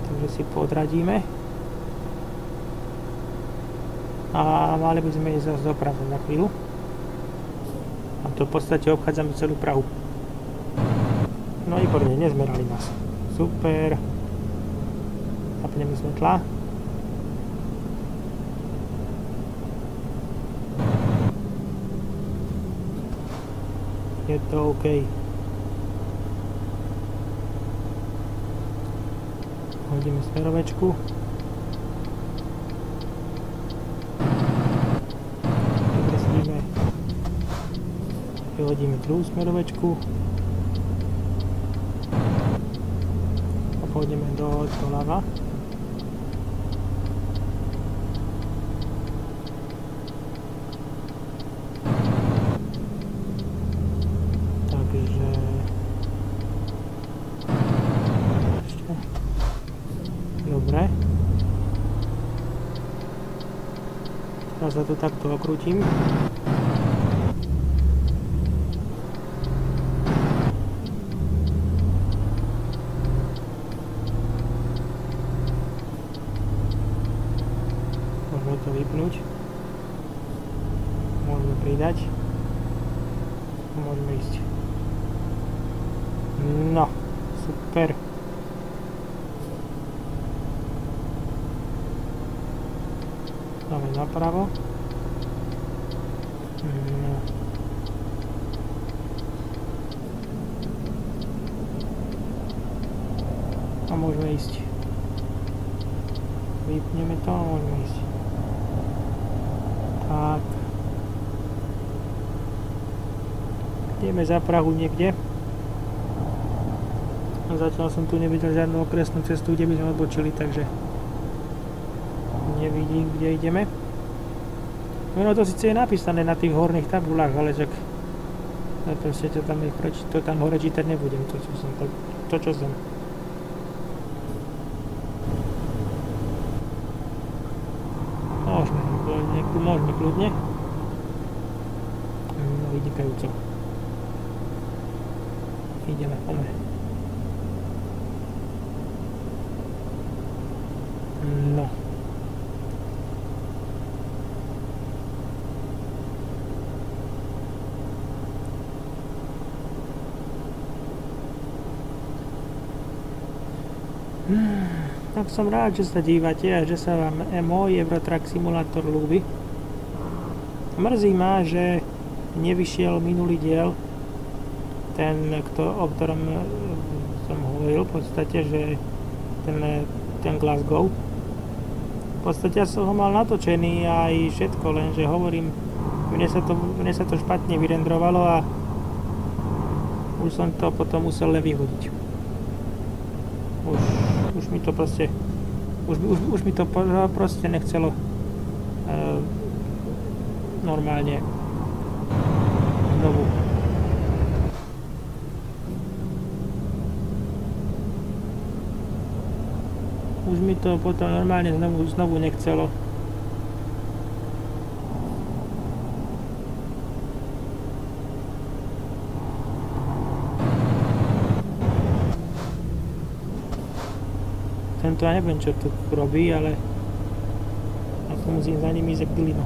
Takže si podradíme a mali by sme ísť zase doprava za chvíľu. A to v podstate obchádzame celú Prahu. No výborne, nezmerali nás. Super. Zapneme svetla. Je to OK. Hodíme smerovečku. Vykreslíme. Vyhodíme druhú smerovečku. A pôjdeme doľava. Dobre. Teraz sa to takto okrútim. Môžeme to vypnúť. Môžeme pridať. Môžeme ísť. No, super. Dáme napravo. No. A môžeme ísť. Vypneme to a môžeme ísť. Tak. Ideme za Prahu niekde. Zatiaľ som tu nevidel žiadnu okresnú cestu, kde by sme odbočili, takže nevidím, kde ideme. No to síce je napísané na tých horných tabulách, ale však proste to tam hore čítať nebudem, to čo som. Môžeme kľudne. No, vynikajúco. Ideme, poďme. No. Tak som rád, že sa dívate a že sa vám môj Eurotrack Simulator ľúbi. Mrzí ma, že nevyšiel minulý diel, o ktorom som hovoril, v podstate, že ten Glasgow. V podstate ja som ho mal natočený aj všetko, lenže hovorím, mne sa to špatne vyrendrovalo a už som to potom musel len vyhodiť. Už mi to proste už mi to proste nechcelo normálne znovu. Už mi to potom normálne znovu nechcelo. Tento ja neviem, čo tu robí, ale ako musím za ním ísť jak bylino.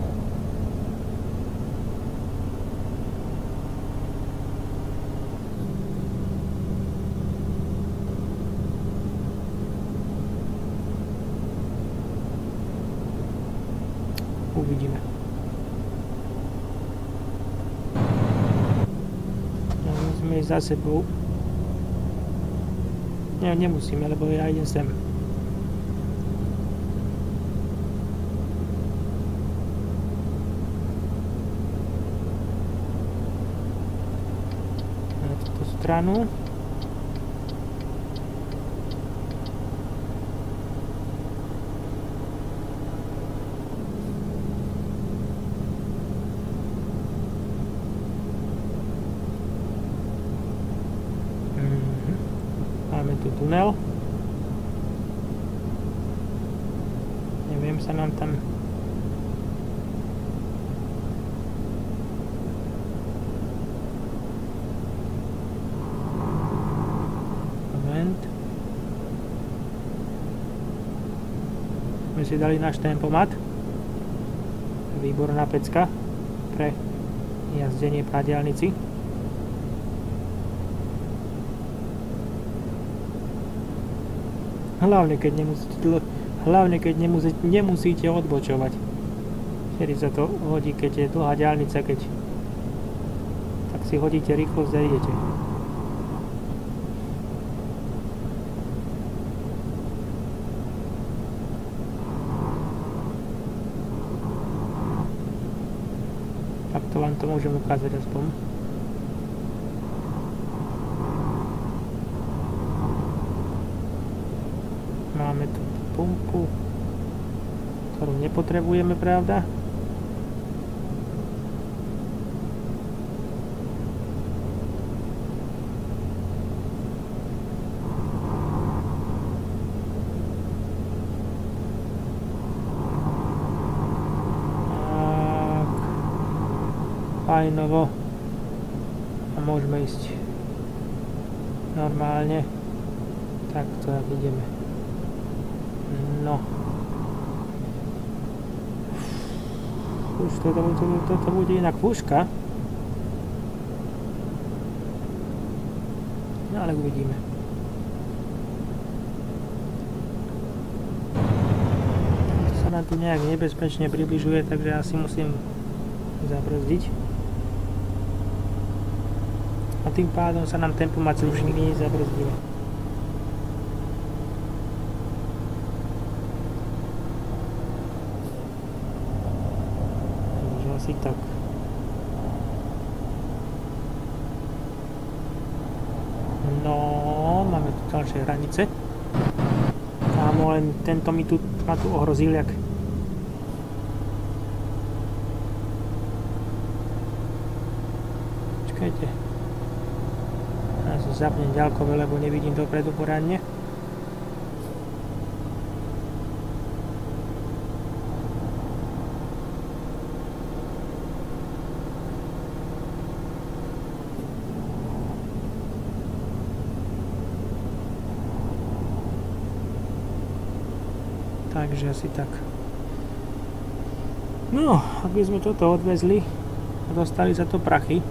Uvidíme. No, musíme ísť za sebou. Nemusíme, lebo ja idem sem. Stranu. Máme tu tunel. Neviem, sa nám tam si dali náš tempomat. Výborná pecka pre jazdenie po diaľnici. Hlavne keď nemusíte odbočovať. Vtedy sa to hodí, keď je dlhá diaľnica, tak si hodíte rýchlosť a idete. To vám to môžem ukázať aspoň. Máme tu pumpu, ktorú nepotrebujeme, pravda? Fajnovo a môžeme ísť normálne. Takto tak ideme. No. Už toto bude inak puška. No ale uvidíme. To sa nám tu nejak nebezpečne približuje, takže asi musím zabrzdiť. A tým pádom sa nám tempomat už nikdy nezabrzdí. No, máme tu ďalšie hranice. Kámo, len tento ma tu ohrozil, jak... Počkajte. Ja si zapnem ďalkové, lebo nevidím dopredu poradne. Takže asi tak. No, aby sme toto odvezli a dostali za to prachy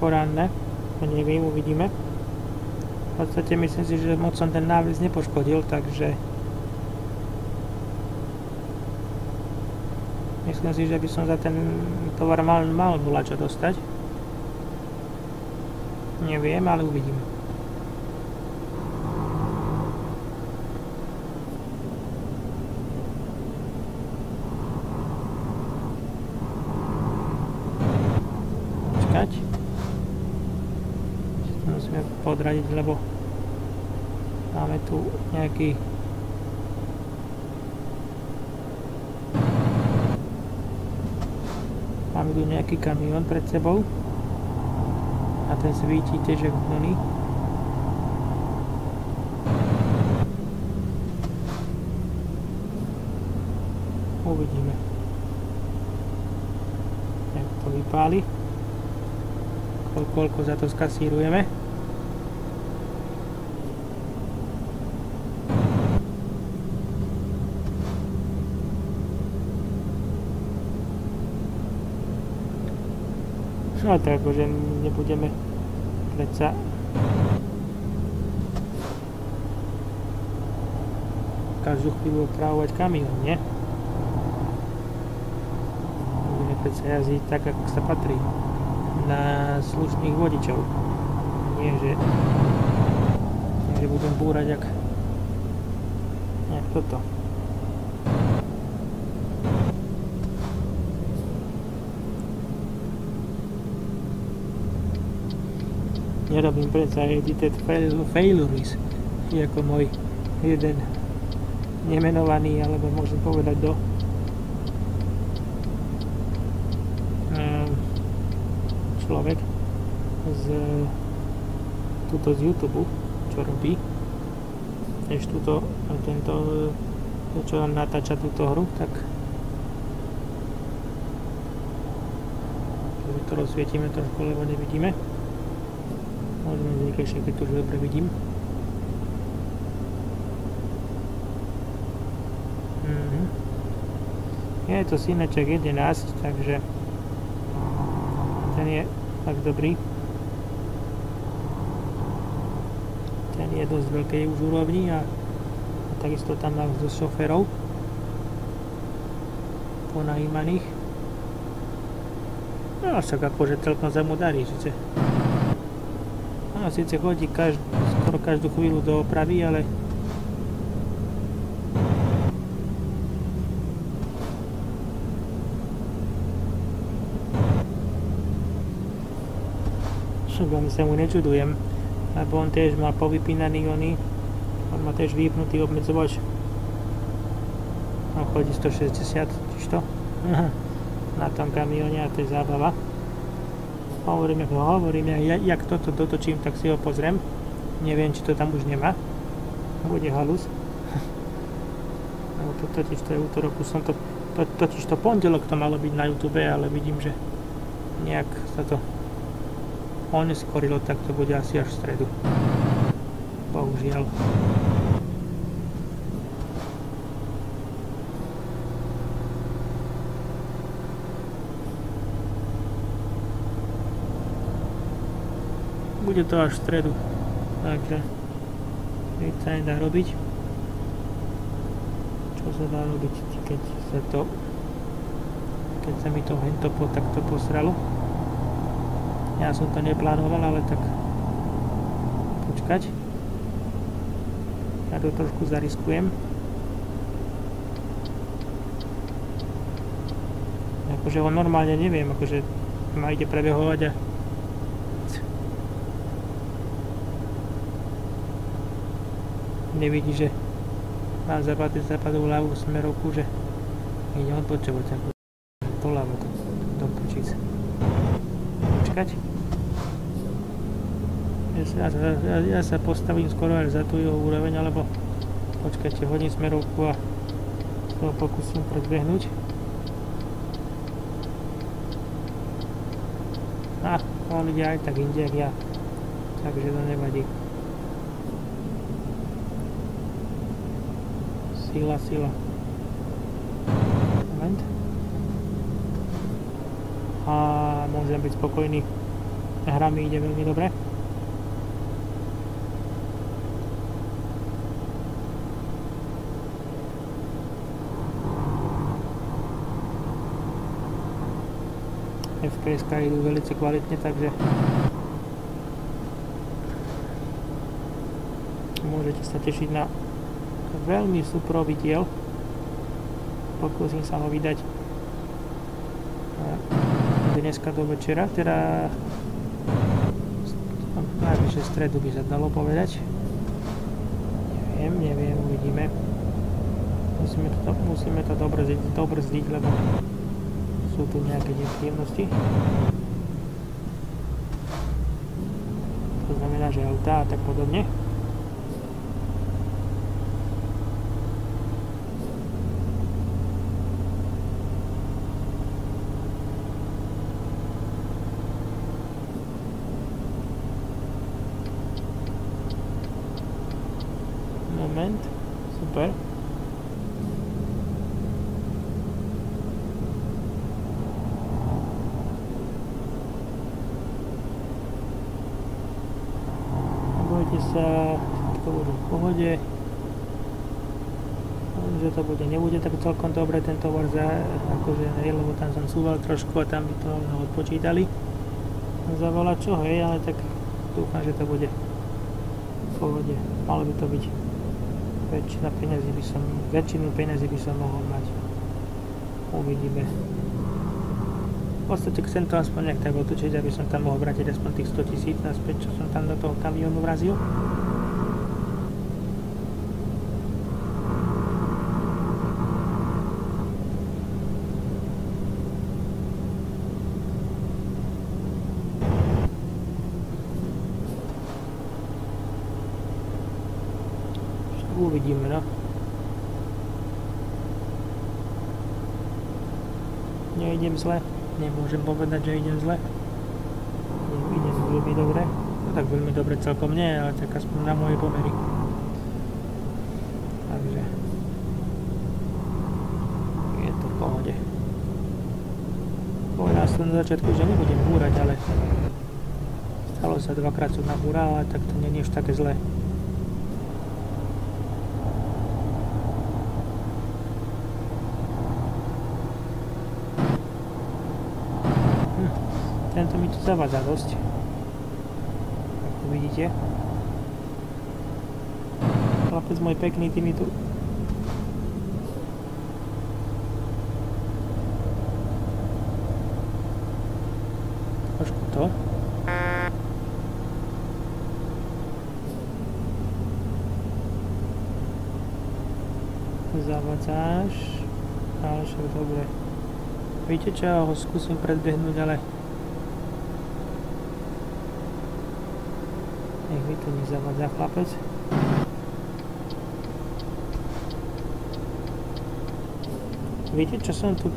poradné, to neviem, uvidíme. V podstate myslím si, že moc som ten náves nepoškodil, takže myslím si, že by som za ten tovar mal čo dostať. Neviem, ale uvidíme. Musíme podradiť, lebo máme tu nejaký kamión pred sebou a ten svíti tiež jak vlny. Uvidíme, jak to vypáli. Koľko za to skasírujeme. No to akože nebudeme predsa každú chvíľu opravovať kamión, nie? Budeme predsa jazdiť tak, ako sa patrí. Na slušných vodičov. Nie, že budem búrať jak toto. Nerobím predsa edited failures, ako môj jeden nemenovaný, alebo môžem povedať človek z YouTube, čo robí tiež tento čo natáča túto hru, tak to rozsvietime trošku, lebo nevidíme. Môžeme zvyklejšie, keď to už dobre vidím. Je to syneček 11, takže ten je tak dobrý. Ten je dosť veľkej už úrovni a takisto tam mám zo šoférov ponajímaných. No však akože celkom sa mu darí, síce. No síce chodí skoro každú chvíľu do opravy, ale veľmi sa mu nečudujem, lebo on tiež má povypínaný on má tiež vypnutý obmedzovač. On chodí 160, čiže to? Na tom kamióne a to je zábava. Hovorím, jak toto dotočím, tak si ho pozriem. Neviem, či to tam už nemá. Bude halus. Totiž to je útorok, už som totiž to pondelok to malo byť na YouTube, ale vidím, že nejak sa to oneskorilo, tak to bude asi až v stredu. Bohužiaľ. Bude to až v stredu, takže nič sa nedá robiť. Čo sa dá robiť, keď sa mi to hento takto posralo. Ja som to neplánoval, ale tak počkať. Ja to trošku zariskujem. Akože on normálne neviem, akože ma ide prebehovať a nevidí, že má západovú ľavú smerovku, že ide odpočúvať takú doľavo do Prčic. Počkať. Ja sa postavím skoro až za tú jeho úroveň, alebo počkajte, hodím smerovku a to pokúsim predbehnúť. A on ide aj tak inde, jak ja. Takže to nevadí. Sila. Moment. A môžem byť spokojný. Hra mi ide veľmi dobre. FPS-ka idú veľmi kvalitne, takže môžete sa tešiť na veľmi superový diel. Pokúsim sa ho vydať dneska do večera, teda najvyššie stredu by sa dalo povedať. Neviem, uvidíme. Musíme to dobrzdiť, lebo sú tu nejaké nepríjemnosti. To znamená, že autá a tak podobne. Moment, super. Nebojte sa, to bude v pohode. Že to nebude tak celkom dobre tento Warza, akože lebo tam som súval trošku a tam by to odpočítali za volačo, hej, ale tak dúfam, že to bude v pohode. Malo by to byť. Väčšinu peniazy by som mohol mať. Uvidíme. V podstate chcem to aspoň nejak tak otočiť, aby som tam mohol vrátiť aspoň tých 100 000 naspäť, čo som tam do toho kamionu vrazil. Uvidíme, no. Neidem zle. Nemôžem povedať, že idem zle. Idem veľmi dobre. No tak veľmi dobre celkom nie, ale tak aspoň na moje pomery. Takže je to v pohode. Povedal som na začiatku, že nebudem húrať, ale stalo sa dvakrát som nahúral, ale tak to nie je už také zlé. Tento mi tu zavádza dosť. Ako vidíte. Chlapec môj pekný, ty mi tu... Trošku to. Zavádzaš. Ale však dobre. Víte čo, ho skúsim predbehnúť, ale... Nech mi to nezavádza chlapec. Viete, čo som tu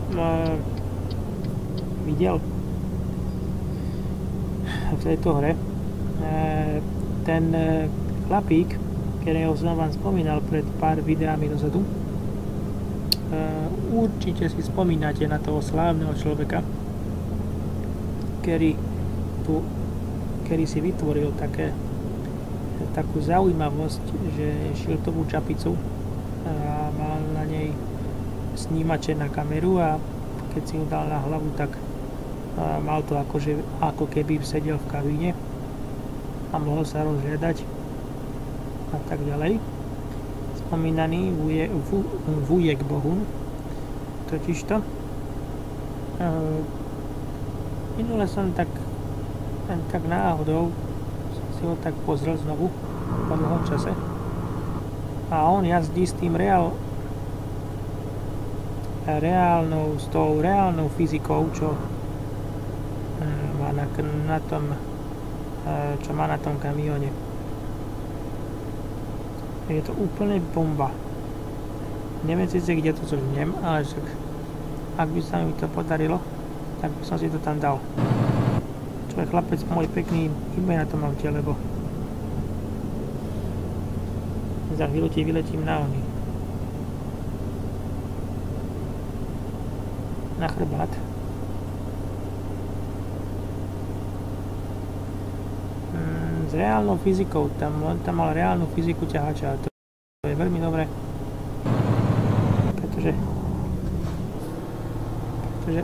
videl v tejto hre? Ten chlapík, ktorého som vám spomínal pred pár videami dozadu, určite si spomínate na toho slávneho človeka, ktorý si vytvoril takú zaujímavosť, že šiltovú čapicu a mal na nej snímače na kameru a keď si ju dal na hlavu, tak mal to ako keby sedel v kabíne a mohol sa rozhľadať a tak ďalej. Spomínaný Vujek Bohun, totižto. Minule som tak náhodou si ho tak pozrel znovu po dlhom čase A on jazdí s tým s tou reálnou fyzikou, čo má na tom kamióne. Je to úplne bomba. Neviem síce, kde to zožnem, ale ak by sa mi to podarilo, tak by som si to tam dal. Čo je chlapec môj pekný iba na tom aute, lebo za chvíľu ti vyletím na chrbát. S reálnou fyzikou, tam mal reálnu fyziku ťahača a to je veľmi dobré, pretože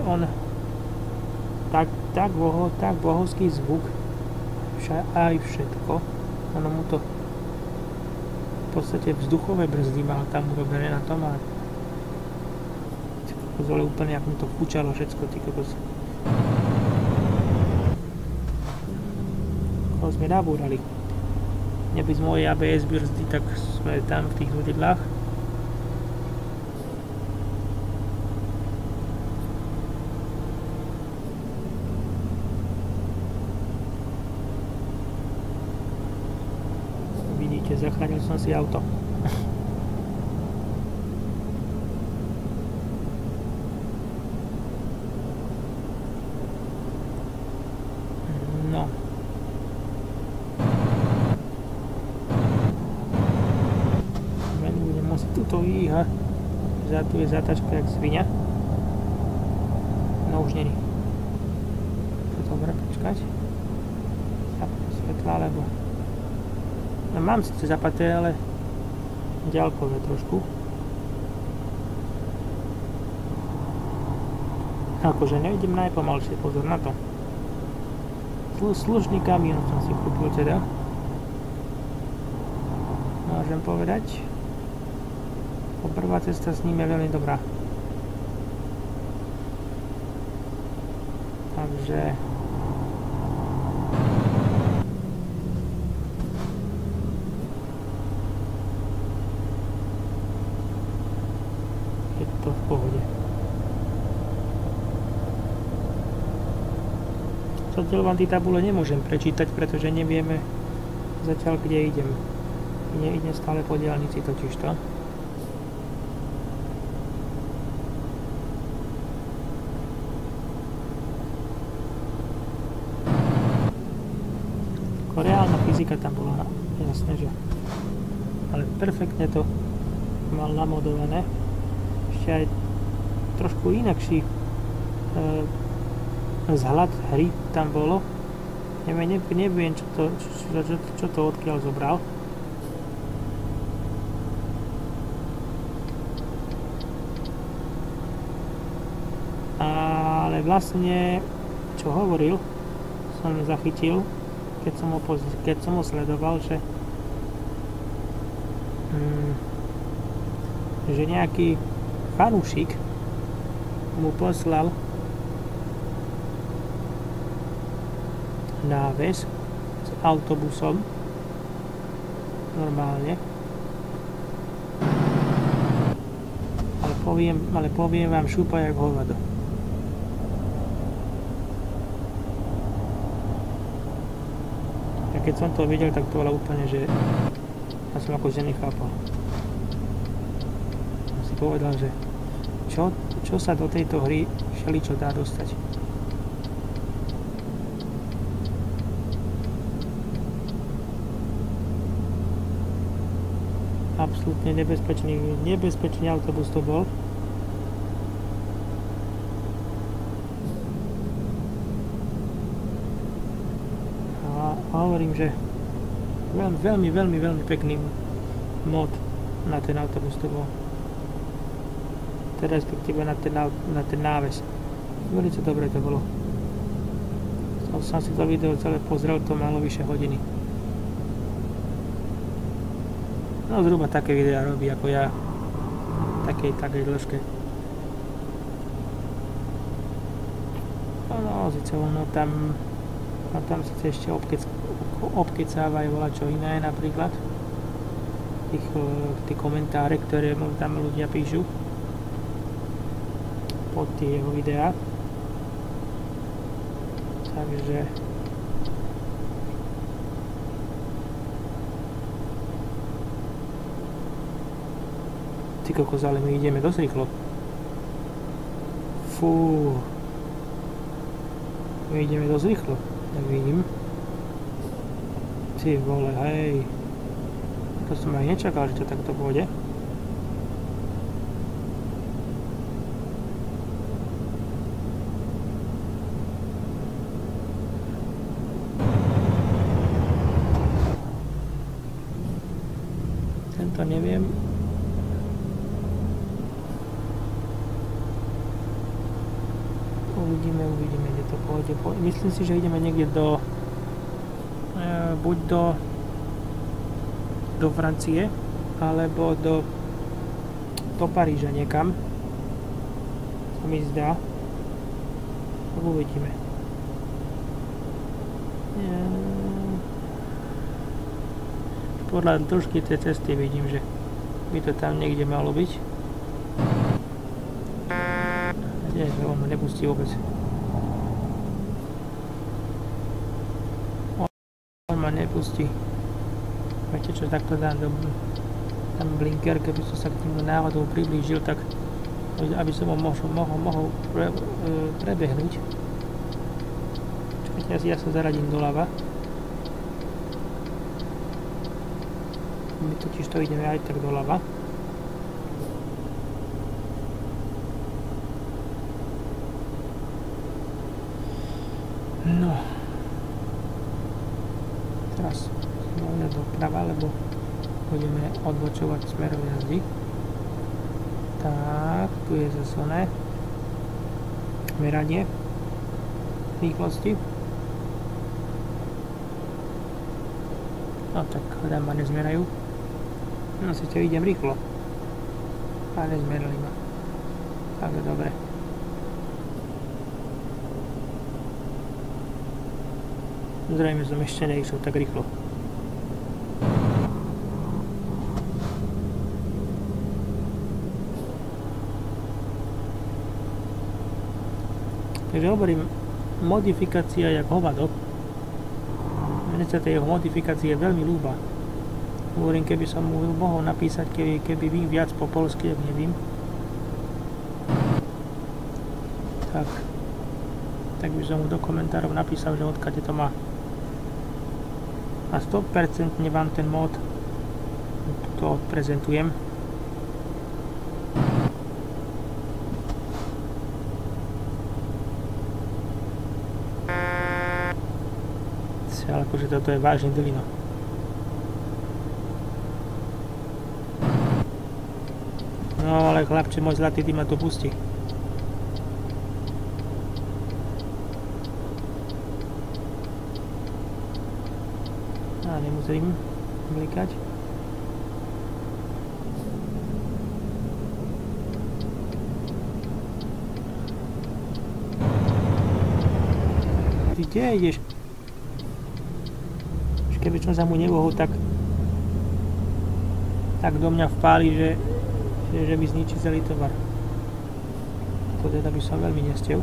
on tak bohovský zvuk aj všetko, ono mu to v podstate vzduchové brzdy mal tam urobené na tom a pozvali úplne, ak mu to fúčalo všetko, ty kokos. Koho sme nabúrali. Neby z mojej ABS brzdy, tak sme tam v tých vodidlách. Vidíte, zachránil som si auto. No. Budem musieť tuto výjsť. Tu je zatačka jak svinia. No už není. Dobre, počkať. Zapnú svetla, lebo no, mám síce zapaté, ale ďalkové trošku. Akože nevidím najpomalšie, pozor na to. Slušný kamión som si kúpil teda. Môžem povedať. Prvá cesta s ním je veľmi dobrá. Takže je to v pohode. Zatiaľ vám tie tabule nemôžem prečítať, pretože nevieme zatiaľ, kde idem. Idem stále po diaľnici totižto. Reálna fyzika tam bola, jasné, že. Ale perfektne to mal namodované. Ešte aj trošku inakší vzhľad hry tam bolo. Neviem, čo to odkiaľ zobral. Ale vlastne, čo hovoril, som zachytil, keď som ho sledoval, že nejaký fanúšik mu poslal náves s autobusom normálne, ale poviem vám, šúpa jak hovado. Keď som to videl, tak to bolo úplne, že ja som akože nechápal. Som si povedal, že čo sa do tejto hry všeličo dá dostať. Absolútne nebezpečný autobus to bol. Hovorím, že veľmi pekný mod na ten autobus to bol. Teda respektíve na ten náves. Veľmi dobre to bolo. Som si to video celé pozrel, to malo vyše hodiny. No zhruba také videá robí ako ja. Takej dĺžke. No, síce ono tam síce ešte obkecávajú čo iné napríklad. tie komentáre, ktoré mu tam ľudia píšu pod tie jeho videá. Takže ty kokos, ale my ideme dosť rýchlo. Fú. My ideme dosť rýchlo. Tak vidím. Ty vole, hej. To som aj nečakal, že to takto pôjde. Tento neviem. Uvidíme, kde to pôjde. Myslím si, že ideme niekde buď do Francie, alebo do Paríža niekam. To mi zdá. Uvidíme. Podľa dĺžky tej cesty vidím, že by to tam niekde malo byť. Nie, že on ma nepustí vôbec. On ma nepustí. Viete čo, takto dám tam blinker, keby som sa k tomu náhodou priblížil, tak aby som ho mohol prebehnúť. Čakajte, ja sa zaradím doľava. My totiž to ideme aj tak doľava. No. Teraz môžeme doprava, lebo budeme odbočovať smerom jazdy. Tak, tu je zase oné meranie rýchlosti. No tak, hľadám ma nezmerajú. No sice idem rýchlo. A nezmerali ma. Takže dobre. Zrejme som ešte neišiel tak rýchlo. Takže hovorím, modifikácia jak hovado. Mne sa tej jeho modifikácie je veľmi ľúba. Hovorím, keby som mu mohol napísať, keby vím viac po polsky, ak nevím. Tak by som mu do komentárov napísal, že odkiaľ to má. A 100% vám ten mod to odprezentujem. Ale akože toto je vážne dlino. No ale chlapče môj zlatý, ty ma to pustí. A nemusím blikať. Ty kde ideš? Keby som sa mu nemohol, tak do mňa vpáli, že mi zničí celý tovar. To teda by som veľmi nestiel.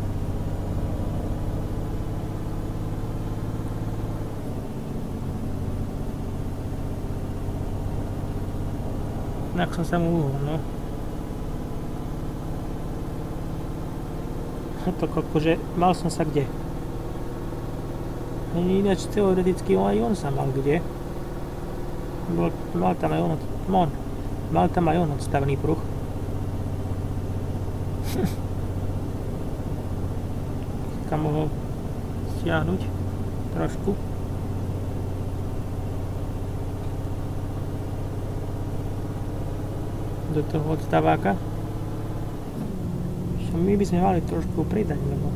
Tak som sa mu uhol, no. To akože mal som sa kde? Ináč teoreticky aj on sa mal kde. Mal tam aj on odstavný pruh. Tam mohol stiahnuť trošku. Do toho odstaváka. My by sme mali trošku pridať, lebo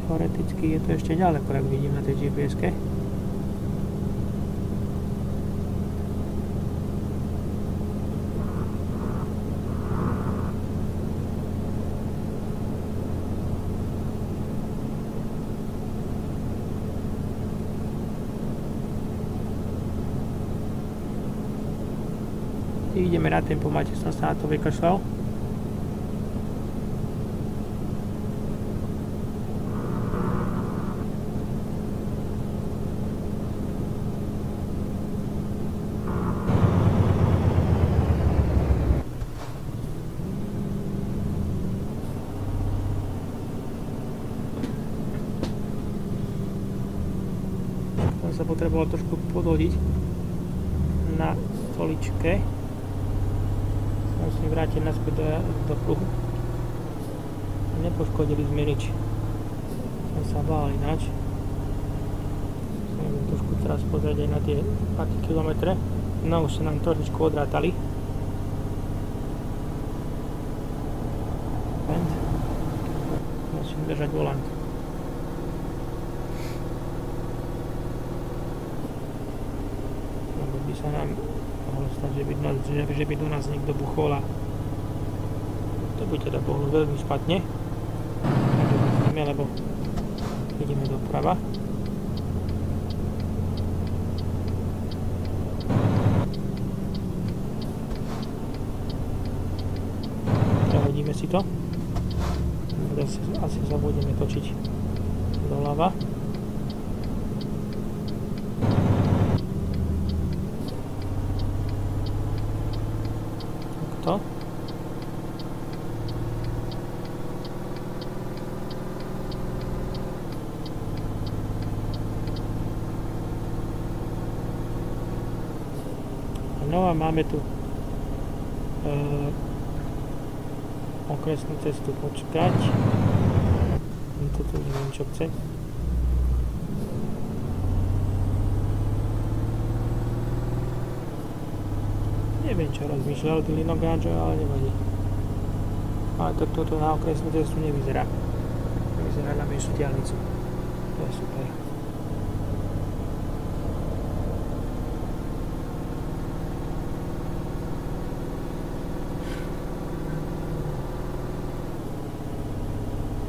teoreticky je to ešte ďaleko, ak vidím na tej GPS-ke. Ideme na tempomate, som sa na to vykašľal. Sa potreboval trošku podhodiť na stoličke. Musím vrátiť naspäť do pruhu. Nepoškodili sme nič. Som sa bál ináč. Musím trošku teraz pozrieť aj na tie kilometre. No už sa nám trošičku odrátali. Musím držať volant. By sa nám mohlo stať, že by do nás niekto buchol a to by teda bolo veľmi špatne. Takže vidíme, lebo ideme doprava. Prehodíme si to. Asi sa budeme točiť doľava. To. No a máme tu okresnú cestu počkať. Toto neviem čo chce. Neviem čo rozmýšľal Dino Gadget, ale nevadí. Ale toto na okresnú cestu nevyzerá. Vyzerá na menšiu diaľnicu. To je super.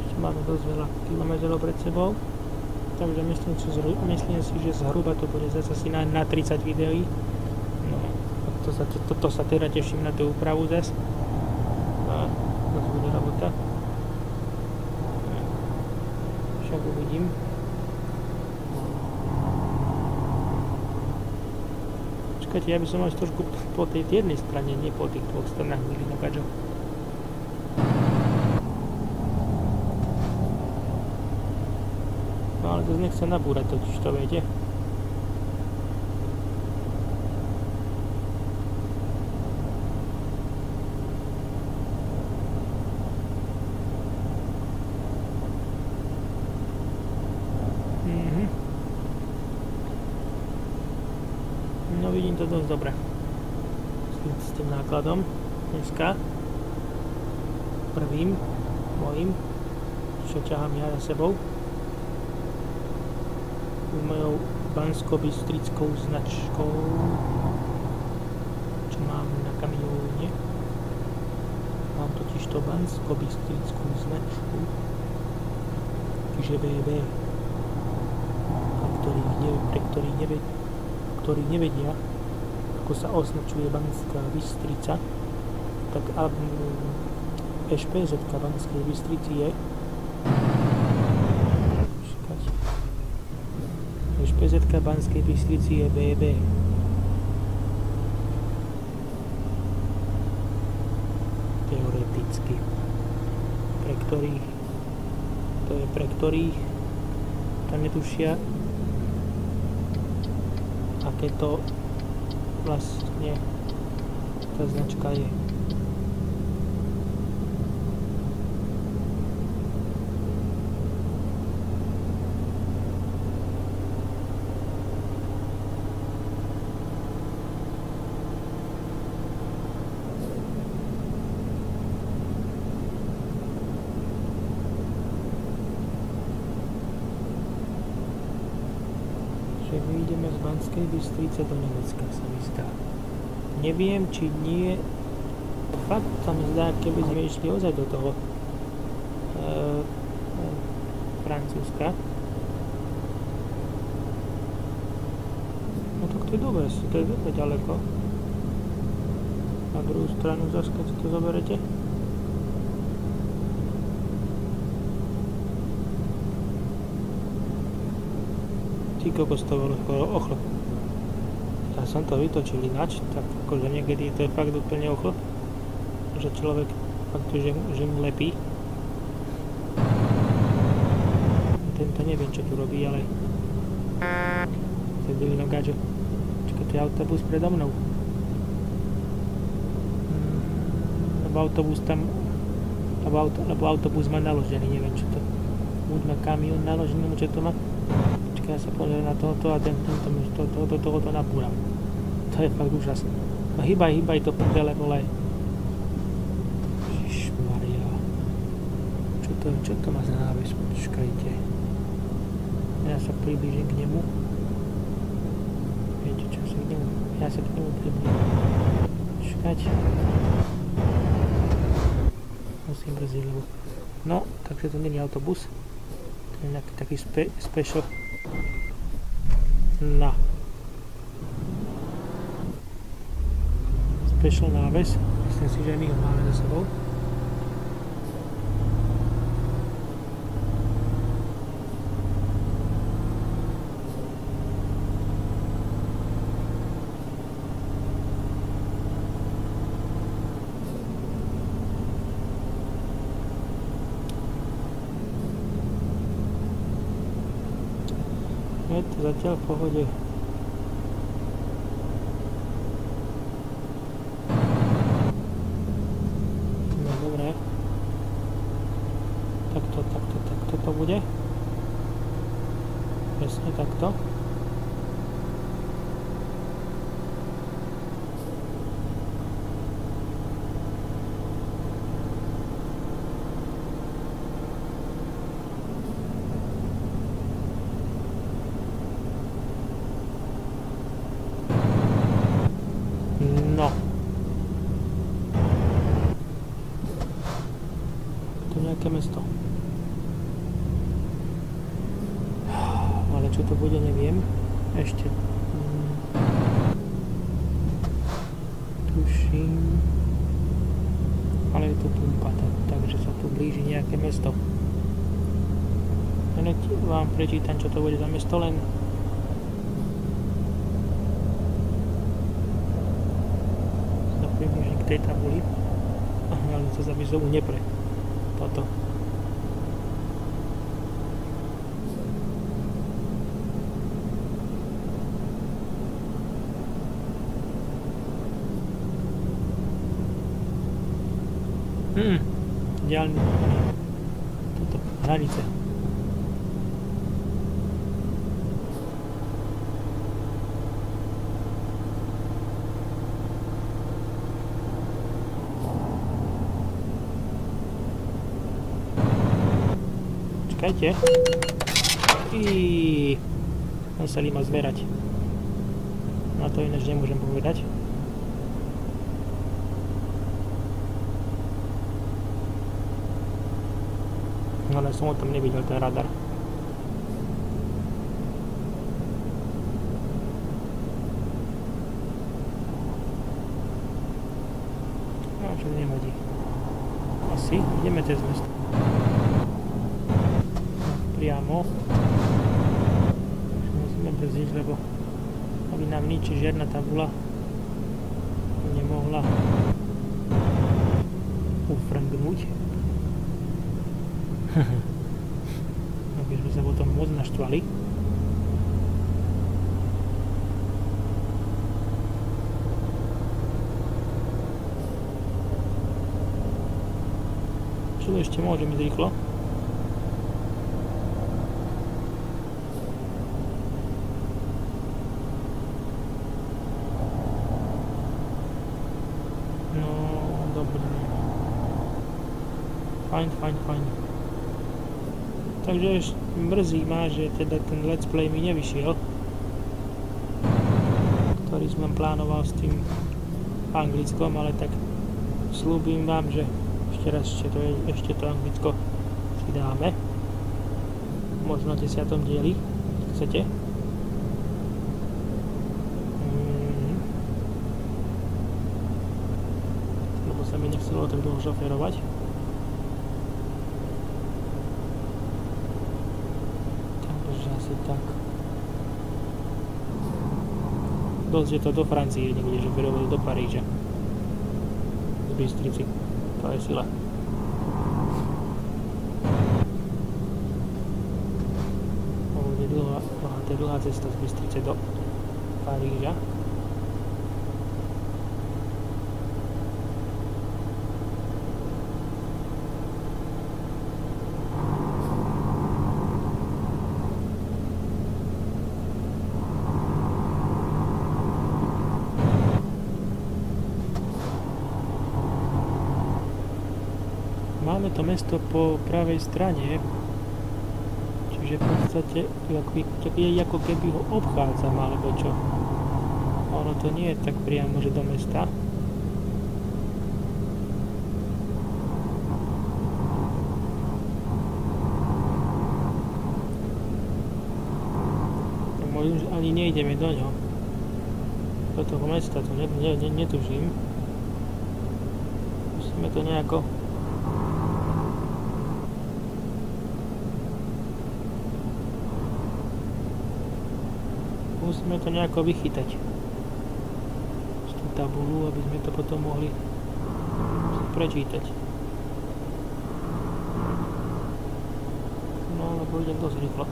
Ešte máme dosť veľa kilometrov pred sebou. Takže myslím si, že zhruba to bude zase asi na 30 videí. Toto sa teda teším na tú úpravu zase. A to bude robota. Však uvidím. Počkajte, ja by som až trošku po tej jednej strane, nie po tých dvoch stranách Dino Gadget. No ale to nechce nabúrať totiž, to viete. No vidím to dosť dobre s tým nákladom dneska prvým mojím, čo ťahám ja za sebou s mojou banskobystrickou značkou, čo mám na kamióne. Mám totiž to banskobystrickú značku, čiže BB, ktorí nevedia, ako sa označuje Banská Bystrica, tak ŠPZ Banskej Bystrici je ŠPZ Banskej Bystrici je BB. Teoreticky. Pre ktorých to netušia, aké to vlastne tá značka je. Že vyjdeme z Banskej Bystrice do Nemecka, sa mi zdá. Neviem, či nie. Fakt sa mi zdá, keby sme išli ozaj do toho Francúzska. No tak to je dobre ďaleko. Na druhú stranu zase, keď si to zoberete. Ty kokos, to bolo skoro ochlop. Ja som to vytočil ináč, tak akože niekedy to je fakt úplne ochlop. Že človek fakt, že mu lepí. Tento neviem, čo tu robí, ale... To je divino gačo. Čakaj, to je autobus predo mnou. Lebo autobus má naložený, neviem čo to. Buď má kamión naložený, čo to má. Čakaj, ja sa pozriem na tohoto a tohoto napúram. To je fakt úžasné. No hýbaj to prdele, vole. Ježišmaria. Čo to má za náves? Počkajte. Ja sa priblížim k nemu. Viete čo, ja sa k nemu priblížim. Počkať. Musím brzdiť, lebo... No, takže to nie je autobus. To je nejaký taký special. No. Special náves. Myslím si, že my ho máme za sebou. Je to zatiaľ v pohode. No dobré. Takto to bude. Presne takto. No. Tu nejaké mesto. Ale čo to bude, neviem. Ešte. Tuším. Ale je to pumpa, takže sa tu blíži nejaké mesto. Hneď vám prečítam, čo to bude za mesto, len približne k tej tabuli, ale to sa mi znovu nepre toto. Diaľný toto hranice. Čakajte. Museli ma zmerať. Na to ináč nemôžem povedať. Ale som o tom nevidel, ten radar. No, čo nevadí. Asi ideme cez mesto. Priamo. Musíme brzdiť, lebo aby nám nič, žiadna tabula nemohla ufrangnúť. Aby sme sa potom moc naštvali. Čo ešte môžeme ísť rýchlo? No, dobre. Fajn. Takže mrzí ma, že teda ten let's play mi nevyšiel, ktorý som plánoval s tým anglickom, ale tak slúbim vám, že ešte to anglicko si dáme. Možno v 10. dieli, chcete. nechcelo tak dlho šoferovať. Takže asi tak. Dosť je to do Francie niekde, že vyrobil do Paríža. Z Bystrici. To je sila. To je dlhá cesta z Bystrice do Paríža. Máme to mesto po pravej strane. Čiže v podstate je ako keby ho obchádzam, alebo čo. Ono to nie je tak priamo, že do mesta. Možno, že ani nejdeme do ňo. Do toho mesta, to netužím. Musíme to nejako... Musíme to nejako vychytať z tú tabulu, aby sme to potom mohli prečítať. No, lebo idem dosť rýchlo.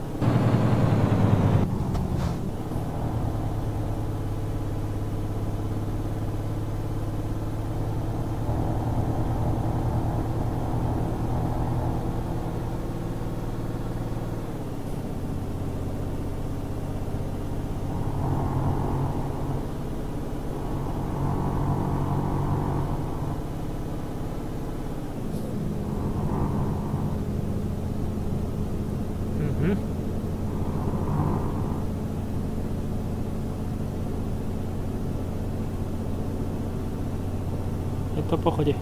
Je to v pohode.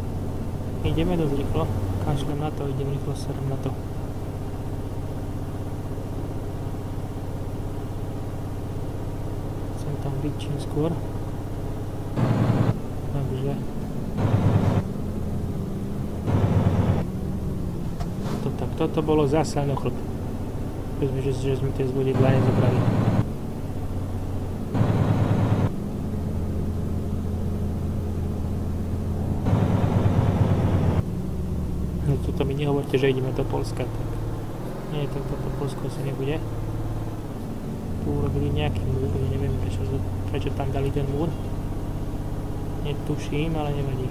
Ideme dosť rýchlo. Kašlem na to, idem rýchlo, serem na to. Chcem tam byť čím skôr. Takže... Toto bolo zase na chlp. Že sme tie zvodidlá nezobrali. No toto mi nehovorte, že ideme do Polska. Tak. Nie, to Polsko asi nebude. Tu urobili nejaký múr, neviem prečo tam dali ten múr. Netuším, ale nevadí.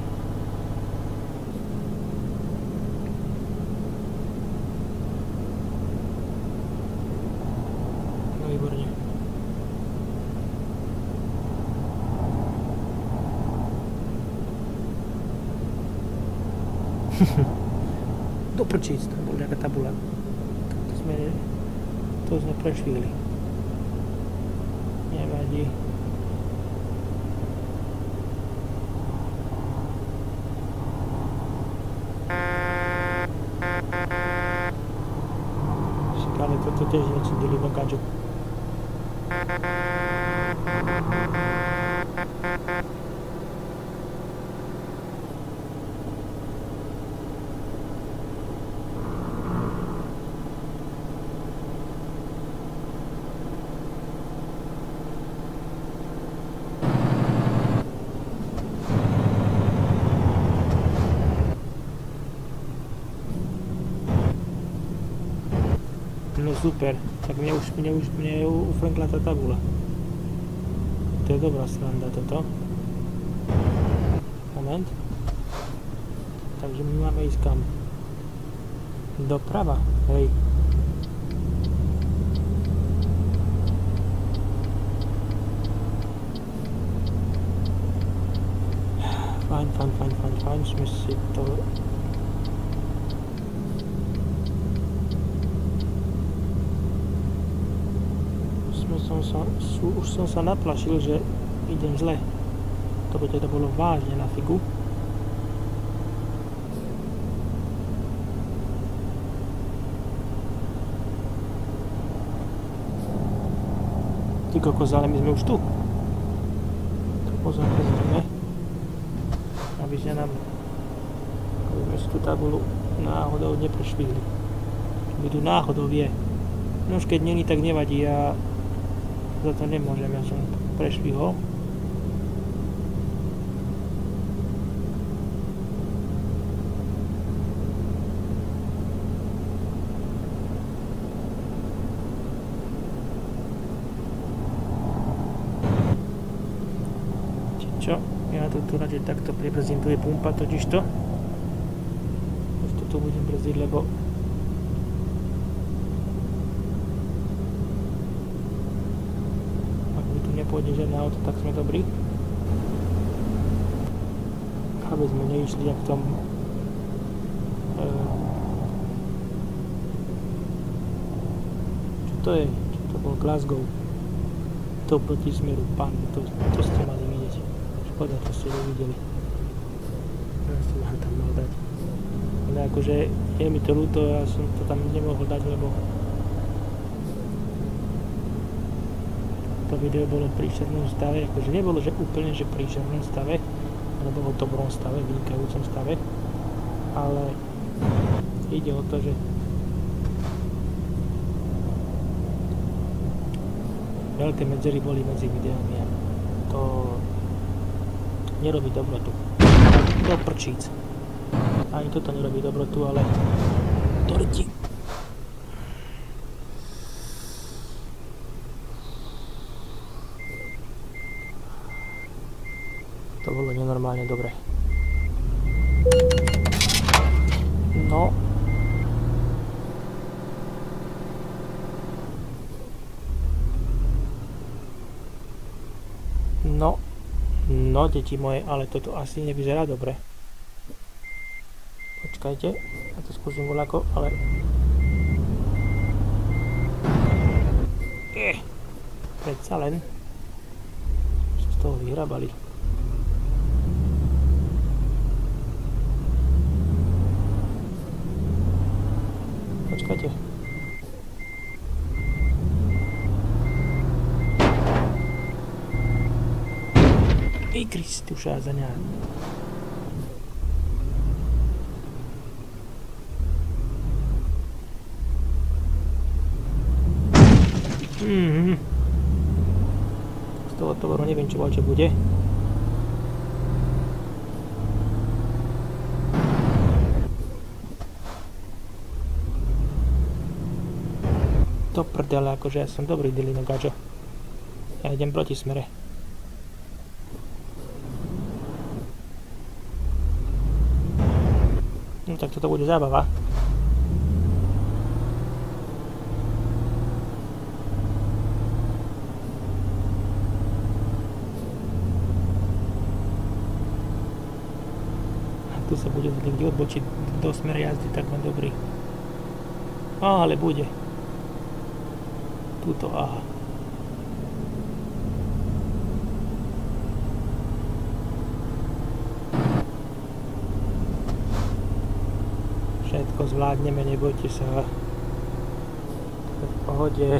Výborne. Do prčíc, tam bola nejaká tabula. To sme prešvihli. Nevadí. Ale toto tiež nedsudili do gadžu. No super, tak mne ufenkla tá tabula. To je dobrá sranda toto. Moment. Takže my máme ísť kam? Doprava, hej. Fajn, sme si to... Už som sa naplašil, že idem zle. To by teda bolo vážne na figu. Ty kokos, ale my sme už tu. Tak pozrieme. Aby sa nám sme si tú tabulu náhodou neprešvihli. By tu náhodou je. No už keď není, tak nevadí, ja za to nemôžem, ja som prešvihol. Čo? Ja to tu radšej takto pribrzdím, tu je pumpa totižto. Už to budem brzdiť, lebo ak mi tu nepôjde žiadne auto, tak sme dobrí. Aby sme neišli jak v tom čo to je? Čo to bol Glasgow? To proti smeru, pán, to ste mali vidieť. Škoda, to ste nevideli. Ja som vám tam mal dať. Ale akože je mi to ľúto, ja som to tam nemohol dať, lebo to video bolo v príšernom stave, akože nebolo, že úplne, že v príšernom stave, ale bolo v dobrom stave, vynikajúcom stave, ale ide o to, že veľké medzery boli medzi videami a to nerobí dobrotu. Do prčíc. Ani toto nerobí dobrotu, ale to rti. To bolo nenormálne dobre. No. No, deti moje, ale toto asi nevyzerá dobre. Počkajte, ja to skúsim voľako, ale... Predsa len. Z toho vyhrabali. Počkajte. Ej, Kristuša, za ňa. Z toho tovaru neviem, čo bude. To prdele, akože ja som dobrý dilino gačo. Ja idem proti smere. No tak toto bude zábava. A tu sa bude niekde odbočiť do smer jazdy, tak mám dobrý. Ale bude. Tuto, aha. Všetko zvládneme, nebojte sa. V pohode.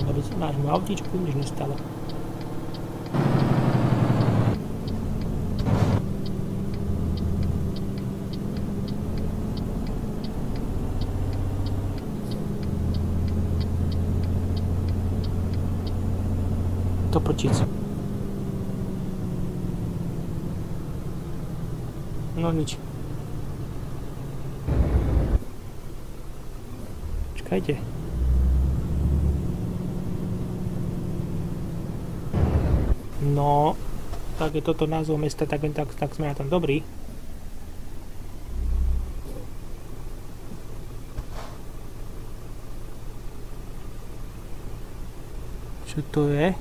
Aby sa nášmu autíčku nič nestalo. To prčic. No nič. Čakajte. No, tak je toto názov mesta, tak sme na tom dobrí. Čo to je?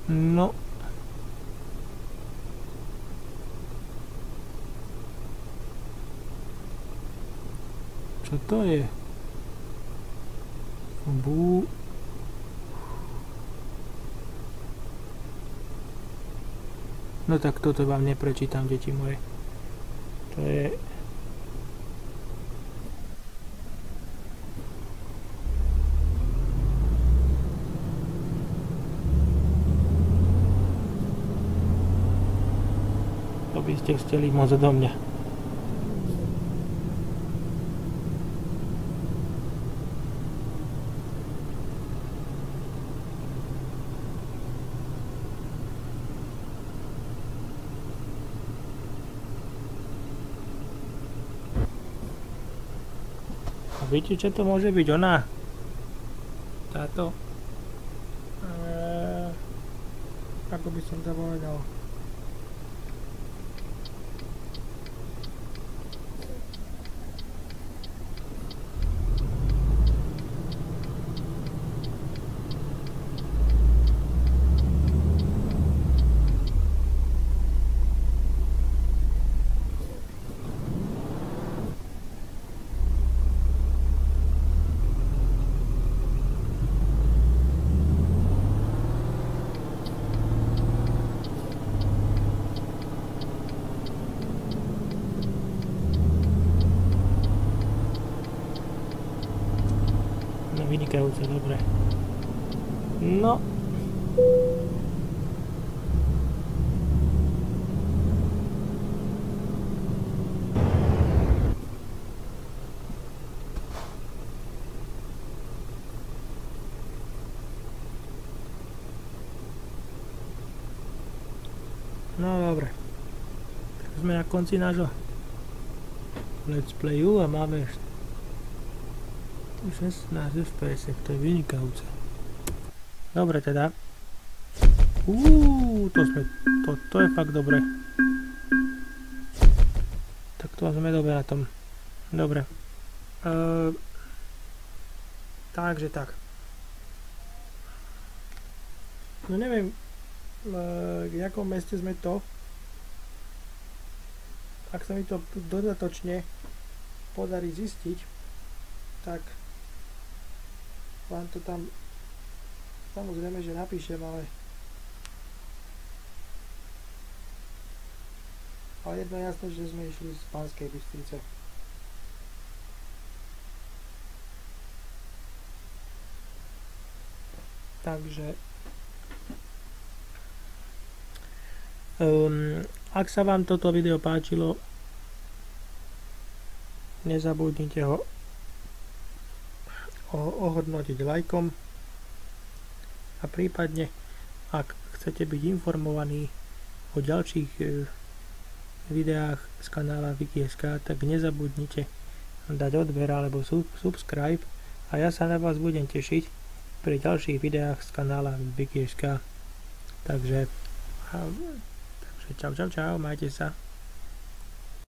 No. Čo to je? No tak toto vám neprečítam, deti moje. To je... To by ste chceli môcť odo mňa. A viete, čo to môže byť ona? Táto... ako by som to povedal? Vynikajúce, dobre. No. No dobre. Tak sme na konci nášho let's playu a máme 16 FPS, to je vynikajúce. Dobre teda. To je fakt dobre. Tak to sme dobre na tom. Dobre. Takže tak. No neviem, v jakom meste sme to. Ak sa mi to dodatočne podarí zistiť, tak vám to tam samozrejme, že napíšem, ale jedno jasné, že sme išli z Banskej Bystrice. Takže ak sa vám toto video páčilo, nezabudnite ho ohodnotiť lajkom a prípadne, ak chcete byť informovaní o ďalších videách z kanála Wiki.sk, tak nezabudnite dať odber alebo subscribe a ja sa na vás budem tešiť pri ďalších videách z kanála Wiki.sk. Takže čau, majte sa.